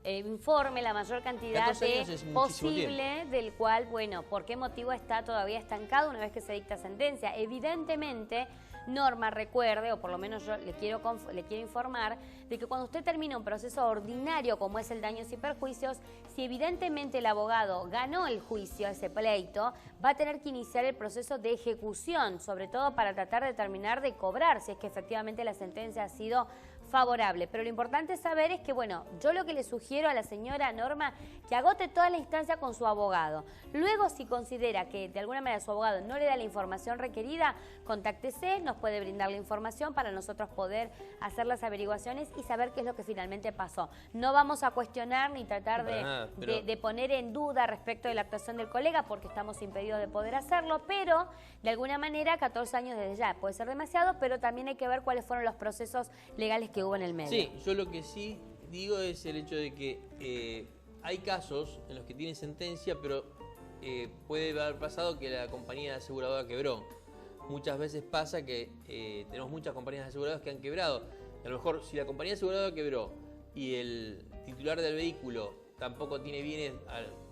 informe la mayor cantidad posible del cual, bueno, por qué motivo está todavía estancado una vez que se dicta sentencia. Evidentemente, Norma, recuerde, o por lo menos yo le quiero informar, de que cuando usted termina un proceso ordinario como es el daños y perjuicios, si evidentemente el abogado ganó el juicio, ese pleito, va a tener que iniciar el proceso de ejecución, sobre todo para tratar de terminar de cobrar, si es que efectivamente la sentencia ha sido favorable. Pero lo importante saber es que, bueno, yo lo que le sugiero a la señora Norma, que agote toda la instancia con su abogado. Luego, si considera que de alguna manera su abogado no le da la información requerida, contáctese, nos puede brindar la información para nosotros poder hacer las averiguaciones y saber qué es lo que finalmente pasó. No vamos a cuestionar ni tratar de poner en duda respecto de la actuación del colega, porque estamos impedidos de poder hacerlo, pero de alguna manera 14 años desde ya puede ser demasiado, pero también hay que ver cuáles fueron los procesos legales que hubo en el medio. Sí, yo lo que sí digo es el hecho de que hay casos en los que tienen sentencia, pero puede haber pasado que la compañía aseguradora quebró. Muchas veces pasa que tenemos muchas compañías aseguradoras que han quebrado. A lo mejor si la compañía aseguradora quebró y el titular del vehículo tampoco tiene bienes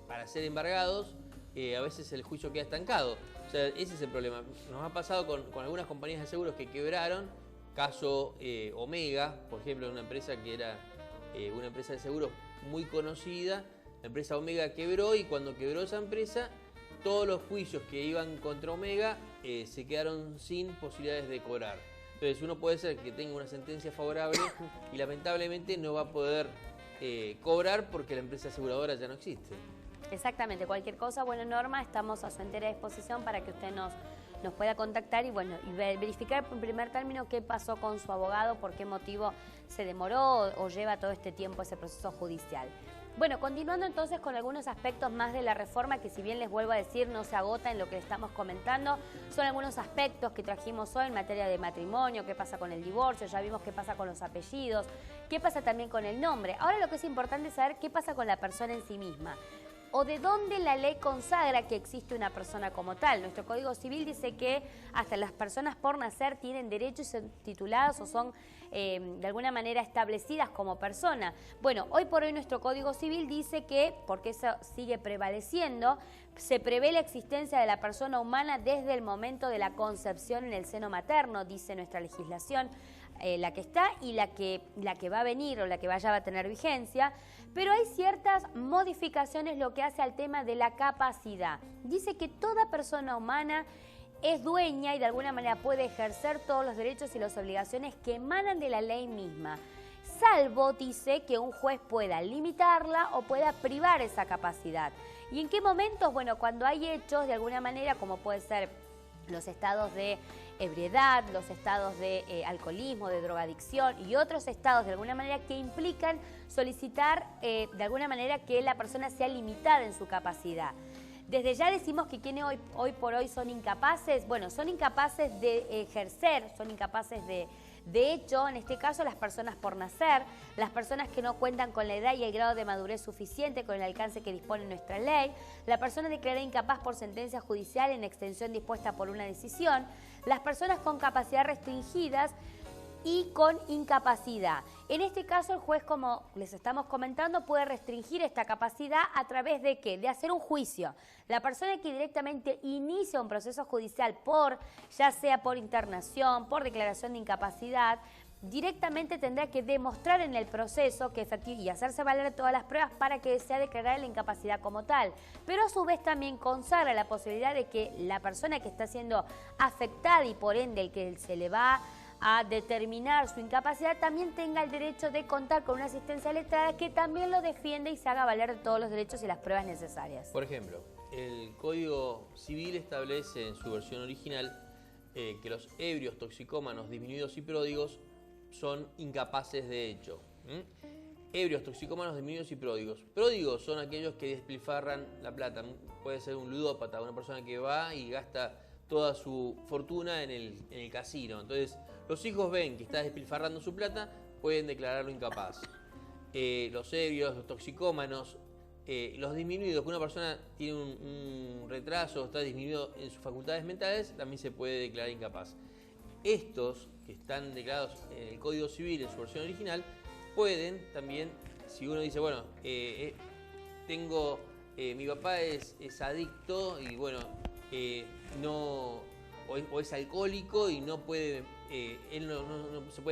para ser embargados, a veces el juicio queda estancado. O sea, ese es el problema. Nos ha pasado con algunas compañías de seguros que quebraron. Caso Omega, por ejemplo, una empresa que era una empresa de seguros muy conocida. La empresa Omega quebró y cuando quebró esa empresa, todos los juicios que iban contra Omega se quedaron sin posibilidades de cobrar. Entonces uno puede ser que tenga una sentencia favorable y lamentablemente no va a poder cobrar porque la empresa aseguradora ya no existe. Exactamente, cualquier cosa, bueno, Norma, estamos a su entera disposición para que usted nos pueda contactar y bueno, y verificar en primer término qué pasó con su abogado, por qué motivo se demoró o lleva todo este tiempo ese proceso judicial. Bueno, continuando entonces con algunos aspectos más de la reforma que, si bien les vuelvo a decir, no se agota en lo que estamos comentando, son algunos aspectos que trajimos hoy en materia de matrimonio, qué pasa con el divorcio, ya vimos qué pasa con los apellidos, qué pasa también con el nombre. Ahora lo que es importante es saber qué pasa con la persona en sí misma, o de dónde la ley consagra que existe una persona como tal. Nuestro Código Civil dice que hasta las personas por nacer tienen derechos y son tituladas o son de alguna manera establecidas como persona. Bueno, hoy por hoy nuestro Código Civil dice que, porque eso sigue prevaleciendo, se prevé la existencia de la persona humana desde el momento de la concepción en el seno materno, dice nuestra legislación, la que está y la que va a venir o la que vaya a tener vigencia, pero hay ciertas modificaciones lo que hace al tema de la capacidad. Dice que toda persona humana es dueña y de alguna manera puede ejercer todos los derechos y las obligaciones que emanan de la ley misma, salvo, dice, que un juez pueda limitarla o pueda privar esa capacidad. ¿Y en qué momentos? Bueno, cuando hay hechos de alguna manera, como puede ser los estados de ebriedad, los estados de alcoholismo, de drogadicción y otros estados de alguna manera que implican solicitar de alguna manera que la persona sea limitada en su capacidad. Desde ya decimos que quienes hoy por hoy son incapaces, bueno, son incapaces de ejercer, son incapaces de hecho, en este caso, las personas por nacer, las personas que no cuentan con la edad y el grado de madurez suficiente con el alcance que dispone nuestra ley, la persona declarada incapaz por sentencia judicial en extensión dispuesta por una decisión, las personas con capacidad restringidas y con incapacidad. En este caso, el juez, como les estamos comentando, puede restringir esta capacidad a través de ¿qué? De hacer un juicio. La persona que directamente inicia un proceso judicial ya sea por internación, por declaración de incapacidad, directamente tendrá que demostrar en el proceso que y hacerse valer todas las pruebas para que sea declarada la incapacidad como tal. Pero a su vez también consagra la posibilidad de que la persona que está siendo afectada y por ende el que se le va a determinar su incapacidad también tenga el derecho de contar con una asistencia letrada que también lo defiende y se haga valer de todos los derechos y las pruebas necesarias. Por ejemplo, el Código Civil establece en su versión original que los ebrios, toxicómanos, disminuidos y pródigos son incapaces de hecho. Ebrios, toxicómanos, disminuidos y pródigos. Pródigos son aquellos que despilfarran la plata. Puede ser un ludópata, una persona que va y gasta toda su fortuna en el casino. Entonces, los hijos ven que está despilfarrando su plata, pueden declararlo incapaz. Los ebrios, los toxicómanos, los disminuidos, que una persona tiene un retraso, está disminuido en sus facultades mentales, también se puede declarar incapaz. Estos, que están declarados en el Código Civil en su versión original, pueden también, si uno dice, bueno, mi papá es adicto y bueno, o es alcohólico y no puede, él no se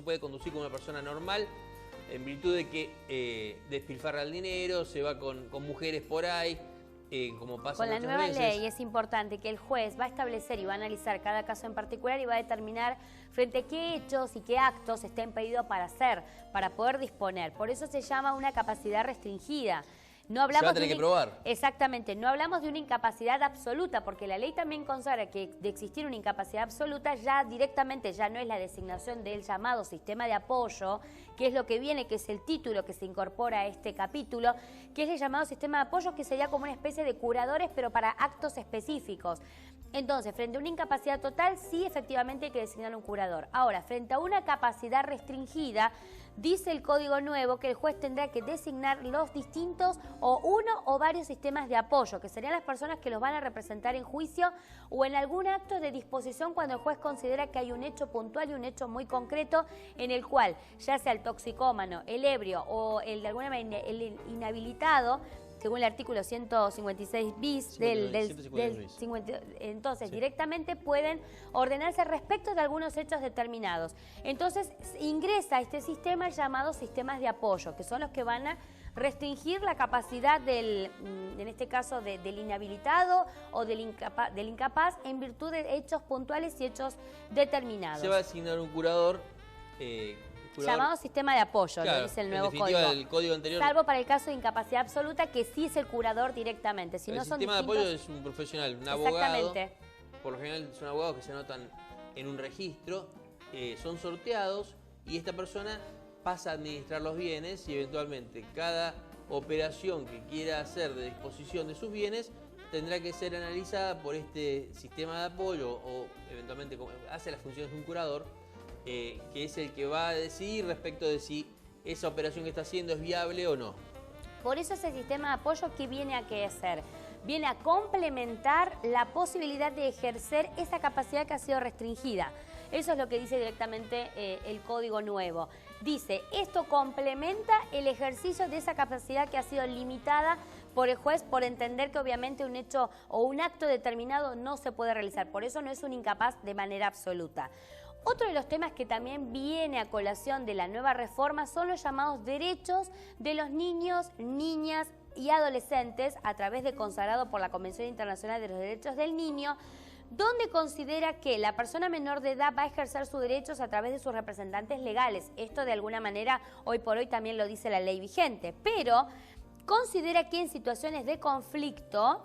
puede conducir como una persona normal en virtud de que despilfarra el dinero, se va con mujeres por ahí, como pasa con la muchas nueva veces. ley es importante que el juez va a establecer y va a analizar cada caso en particular y va a determinar frente a qué hechos y qué actos está impedido para hacer, para poder disponer. Por eso se llama una capacidad restringida. No hablamos se va a tener que probar. Exactamente, no hablamos de una incapacidad absoluta, porque la ley también consagra que de existir una incapacidad absoluta ya directamente ya no es la designación del llamado sistema de apoyo, que es lo que viene, que es el título que se incorpora a este capítulo, que es el llamado sistema de apoyo, que sería como una especie de curadores, pero para actos específicos. Entonces, frente a una incapacidad total, sí, efectivamente hay que designar un curador. Ahora, frente a una capacidad restringida, dice el Código Nuevo que el juez tendrá que designar los distintos o uno o varios sistemas de apoyo, que serían las personas que los van a representar en juicio o en algún acto de disposición cuando el juez considera que hay un hecho puntual y un hecho muy concreto en el cual, ya sea el toxicómano, el ebrio o el de alguna manera el inhabilitado, según el artículo 156 bis entonces directamente pueden ordenarse respecto de algunos hechos determinados. Entonces ingresa a este sistema llamado sistemas de apoyo, que son los que van a restringir la capacidad del, en este caso del inhabilitado o del incapaz en virtud de hechos puntuales y hechos determinados. Se va a asignar un curador llamado sistema de apoyo, claro, lo dice el nuevo código. El código anterior. Salvo para el caso de incapacidad absoluta, que sí es el curador directamente. Si el no son sistema de apoyo es un profesional, un abogado. Por lo general son abogados que se anotan en un registro, son sorteados y esta persona pasa a administrar los bienes y eventualmente cada operación que quiera hacer de disposición de sus bienes tendrá que ser analizada por este sistema de apoyo o eventualmente hace las funciones de un curador, que es el que va a decidir respecto de si esa operación que está haciendo es viable o no. Por eso ese sistema de apoyo, ¿qué viene a qué hacer? Viene a complementar la posibilidad de ejercer esa capacidad que ha sido restringida. Eso es lo que dice directamente el código nuevo. Dice, esto complementa el ejercicio de esa capacidad que ha sido limitada por el juez por entender que obviamente un hecho o un acto determinado no se puede realizar. Por eso no es un incapaz de manera absoluta. Otro de los temas que también viene a colación de la nueva reforma son los llamados derechos de los niños, niñas y adolescentes a través de consagrado por la Convención Internacional de los Derechos del Niño, donde considera que la persona menor de edad va a ejercer sus derechos a través de sus representantes legales. Esto de alguna manera hoy por hoy también lo dice la ley vigente, pero considera que en situaciones de conflicto,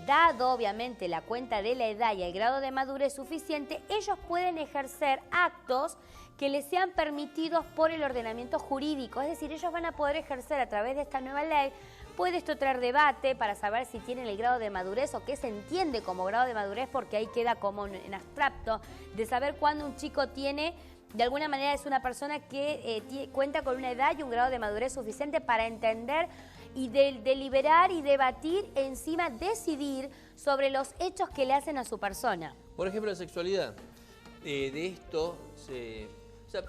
dado obviamente la cuenta de la edad y el grado de madurez suficiente, ellos pueden ejercer actos que les sean permitidos por el ordenamiento jurídico. Es decir, ellos van a poder ejercer a través de esta nueva ley. Puede esto traer debate para saber si tienen el grado de madurez o qué se entiende como grado de madurez, porque ahí queda como en abstracto, de saber cuándo un chico tiene, de alguna manera es una persona que cuenta con una edad y un grado de madurez suficiente para entender y deliberar y debatir, encima decidir sobre los hechos que le hacen a su persona. Por ejemplo, la sexualidad. De esto, o sea,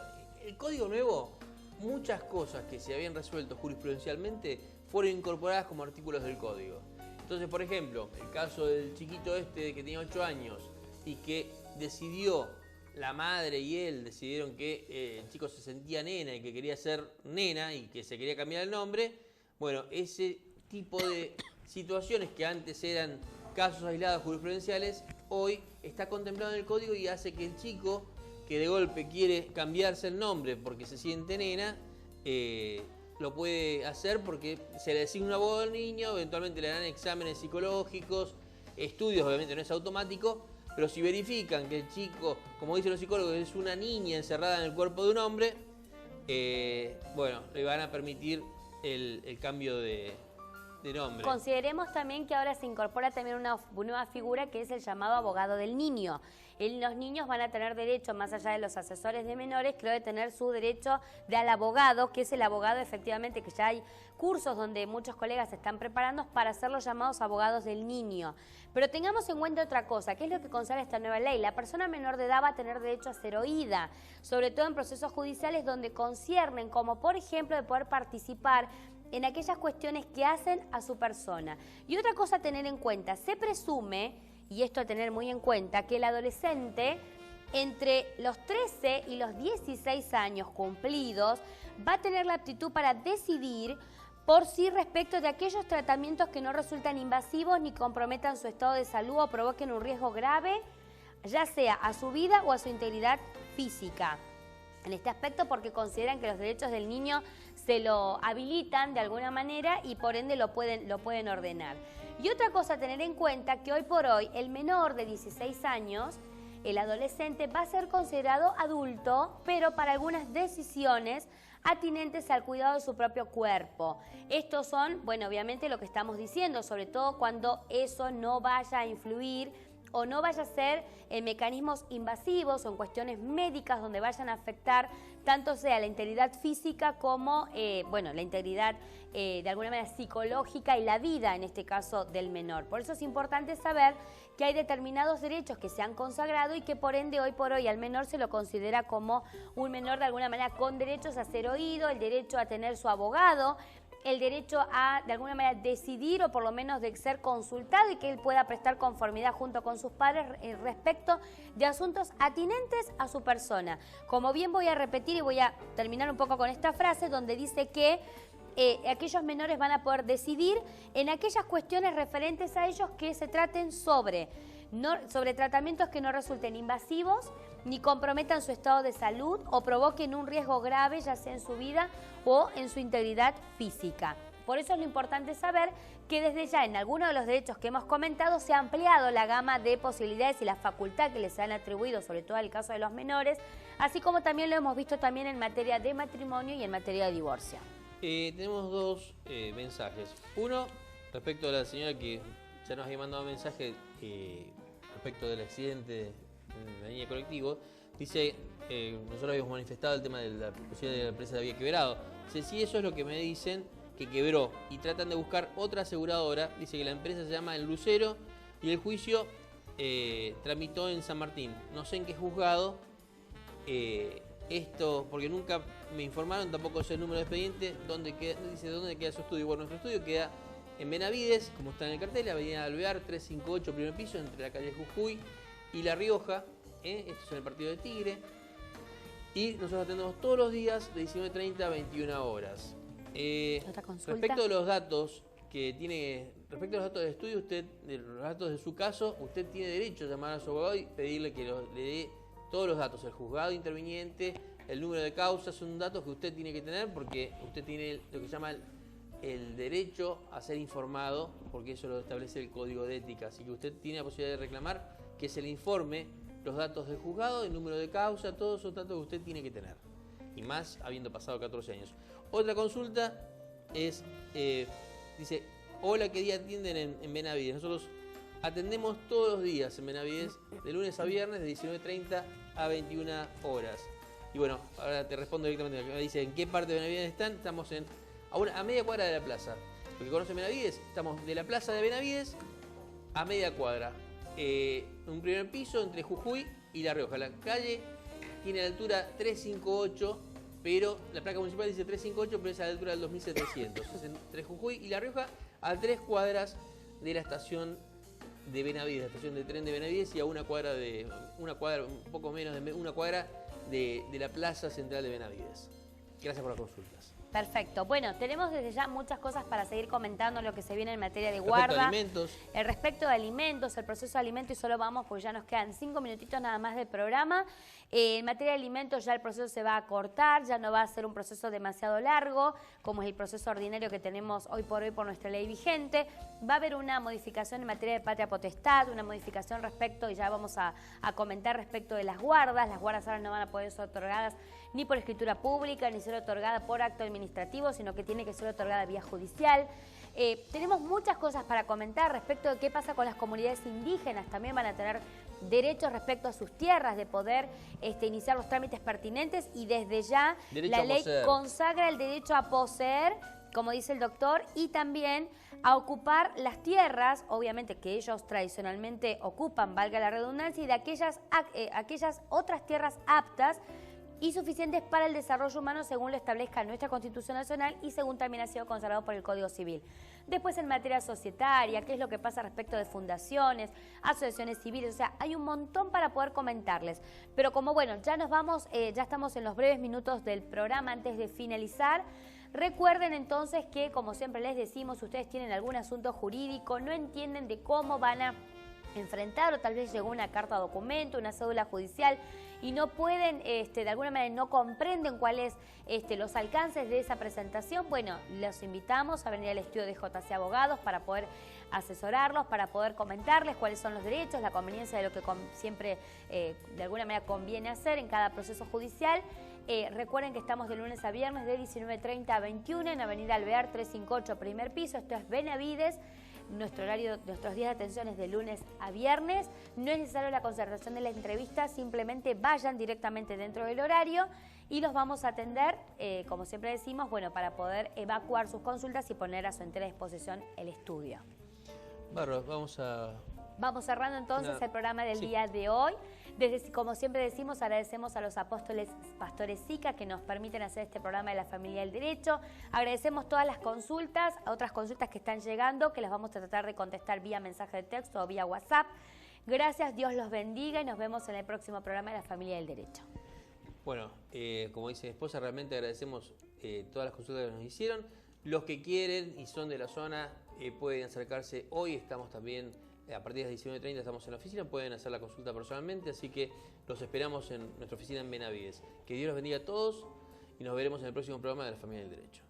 el Código Nuevo, muchas cosas que se habían resuelto jurisprudencialmente fueron incorporadas como artículos del Código. Entonces, por ejemplo, el caso del chiquito que tenía 8 años y que decidió, la madre y él decidieron que el chico se sentía nena y que quería ser nena y que se quería cambiar el nombre. Bueno, ese tipo de situaciones que antes eran casos aislados jurisprudenciales, hoy está contemplado en el código y hace que el chico que de golpe quiere cambiarse el nombre porque se siente nena, lo puede hacer porque se le designa un abogado al niño, eventualmente le dan exámenes psicológicos, estudios, obviamente no es automático, pero si verifican que el chico, como dicen los psicólogos, es una niña encerrada en el cuerpo de un hombre, bueno, le van a permitir el cambio de nombre. Consideremos también que ahora se incorpora también una nueva figura que es el llamado abogado del niño. Los niños van a tener derecho, más allá de los asesores de menores, creo de tener su derecho al abogado, que es el abogado efectivamente, que ya hay cursos donde muchos colegas se están preparando para ser los llamados abogados del niño. Pero tengamos en cuenta otra cosa, ¿qué es lo que consagra esta nueva ley? La persona menor de edad va a tener derecho a ser oída, sobre todo en procesos judiciales donde conciernen, como por ejemplo de poder participar en aquellas cuestiones que hacen a su persona. Y otra cosa a tener en cuenta, se presume, y esto a tener muy en cuenta, que el adolescente entre los 13 y los 16 años cumplidos va a tener la aptitud para decidir por sí respecto de aquellos tratamientos que no resultan invasivos ni comprometan su estado de salud o provoquen un riesgo grave, ya sea a su vida o a su integridad física. En este aspecto, porque consideran que los derechos del niño se lo habilitan de alguna manera y por ende lo pueden ordenar. Y otra cosa a tener en cuenta, que hoy por hoy el menor de 16 años, el adolescente, va a ser considerado adulto, pero para algunas decisiones atinentes al cuidado de su propio cuerpo. Estos son, bueno, obviamente lo que estamos diciendo, sobre todo cuando eso no vaya a influir o no vaya a ser en mecanismos invasivos o en cuestiones médicas donde vayan a afectar tanto sea la integridad física como la integridad de alguna manera psicológica y la vida en este caso del menor. Por eso es importante saber que hay determinados derechos que se han consagrado y que por ende hoy por hoy al menor se lo considera como un menor de alguna manera con derechos a ser oído, el derecho a tener su abogado. el derecho a, de alguna manera, decidir o por lo menos de ser consultado y que él pueda prestar conformidad junto con sus padres respecto de asuntos atinentes a su persona. Como bien voy a repetir y voy a terminar un poco con esta frase donde dice que aquellos menores van a poder decidir en aquellas cuestiones referentes a ellos que se traten sobre tratamientos que no resulten invasivos ni comprometan su estado de salud o provoquen un riesgo grave, ya sea en su vida o en su integridad física. Por eso es lo importante saber que desde ya en algunos de los derechos que hemos comentado se ha ampliado la gama de posibilidades y la facultad que les han atribuido, sobre todo en el caso de los menores, así como también lo hemos visto también en materia de matrimonio y en materia de divorcio. Tenemos dos mensajes. Uno, respecto a la señora que ya nos había mandado un mensaje respecto del accidente en la línea de colectivo. Dice, nosotros habíamos manifestado el tema de la posibilidad de que la empresa había quebrado. Dice, si eso es lo que me dicen, que quebró y tratan de buscar otra aseguradora. Dice que la empresa se llama El Lucero y el juicio tramitó en San Martín. No sé en qué juzgado. Esto, porque nunca me informaron, tampoco sé el número de expediente, dónde queda su estudio. Bueno, nuestro estudio queda en Benavides, como está en el cartel, Avenida Alvear, 358, primer piso, entre la calle Jujuy y La Rioja. Esto es en el partido de Tigre. Y nosotros atendemos todos los días de 19:30 a 21 horas. ¿Otra consulta? Respecto de los datos que tiene, respecto a los datos de estudio, de los datos de su caso, usted tiene derecho a llamar a su abogado y pedirle que le dé todos los datos, el juzgado interviniente, el número de causa, son datos que usted tiene que tener porque usted tiene lo que se llama el derecho a ser informado, porque eso lo establece el Código de Ética. Así que usted tiene la posibilidad de reclamar que se le informe los datos del juzgado, el número de causa, todos esos datos que usted tiene que tener. Y más habiendo pasado 14 años. Otra consulta es, dice, hola, ¿qué día atienden en Benavides? Nosotros atendemos todos los días en Benavides, de lunes a viernes, de 19:30 a 21 horas. Y bueno, ahora te respondo directamente. Me dice, ¿en qué parte de Benavides están? Estamos a media cuadra de la plaza. Porque conocen Benavides, estamos de la plaza de Benavides a media cuadra. Un primer piso entre Jujuy y La Rioja. La calle tiene la altura 358, pero la placa municipal dice 358, pero es a la altura del 2700. Es entre Jujuy y La Rioja, a 3 cuadras de la estación de Benavides, la estación de tren de Benavides, y a un poco menos de una cuadra de la plaza central de Benavides. Gracias por las consultas. Perfecto. Bueno, tenemos desde ya muchas cosas para seguir comentando lo que se viene en materia de guarda. Respecto a alimentos. Respecto de alimentos, el proceso de alimentos, y solo vamos porque ya nos quedan 5 minutitos nada más del programa. En materia de alimentos ya el proceso se va a acortar, ya no va a ser un proceso demasiado largo, como es el proceso ordinario que tenemos hoy por nuestra ley vigente. Va a haber una modificación en materia de patria potestad, una modificación respecto, y ya vamos a comentar respecto de las guardas. Las guardas ahora no van a poder ser otorgadas ni por escritura pública, ni ser otorgada por acto administrativo, sino que tiene que ser otorgada vía judicial. Tenemos muchas cosas para comentar respecto de qué pasa con las comunidades indígenas. También van a tener derechos respecto a sus tierras, de poder iniciar los trámites pertinentes, y desde ya la ley consagra el derecho a poseer, como dice el doctor, y también a ocupar las tierras, obviamente que ellos tradicionalmente ocupan, valga la redundancia, y de aquellas otras tierras aptas y suficientes para el desarrollo humano según lo establezca nuestra Constitución Nacional y según también ha sido consagrado por el Código Civil. Después, en materia societaria, qué es lo que pasa respecto de fundaciones, asociaciones civiles, o sea, hay un montón para poder comentarles. Pero como bueno, ya nos vamos, ya estamos en los breves minutos del programa antes de finalizar. Recuerden entonces que, como siempre les decimos, si ustedes tienen algún asunto jurídico, no entienden de cómo van a enfrentar, o tal vez llegó una carta documento, una cédula judicial, y no pueden, de alguna manera no comprenden cuáles los alcances de esa presentación, bueno, los invitamos a venir al estudio de JC Abogados para poder asesorarlos, para poder comentarles cuáles son los derechos, la conveniencia de lo que siempre de alguna manera conviene hacer en cada proceso judicial. Recuerden que estamos de lunes a viernes de 19:30 a 21 en Avenida Alvear 358, primer piso. Esto es Benavides. Nuestros días de atención es de lunes a viernes. No es necesario la concertación de la entrevista, simplemente vayan directamente dentro del horario y los vamos a atender, como siempre decimos, bueno, para poder evacuar sus consultas y poner a su entera disposición el estudio. Vamos cerrando entonces el programa del día de hoy. Como siempre decimos, agradecemos a los apóstoles pastores SICA que nos permiten hacer este programa de la familia del derecho. Agradecemos todas las consultas, otras consultas que están llegando, que las vamos a tratar de contestar vía mensaje de texto o vía WhatsApp. Gracias, Dios los bendiga y nos vemos en el próximo programa de la familia del derecho. Bueno, como dice mi esposa, realmente agradecemos todas las consultas que nos hicieron. Los que quieren y son de la zona pueden acercarse. Hoy estamos también, a partir de las 19:30 estamos en la oficina, pueden hacer la consulta personalmente, así que los esperamos en nuestra oficina en Benavides. Que Dios los bendiga a todos y nos veremos en el próximo programa de la familia del derecho.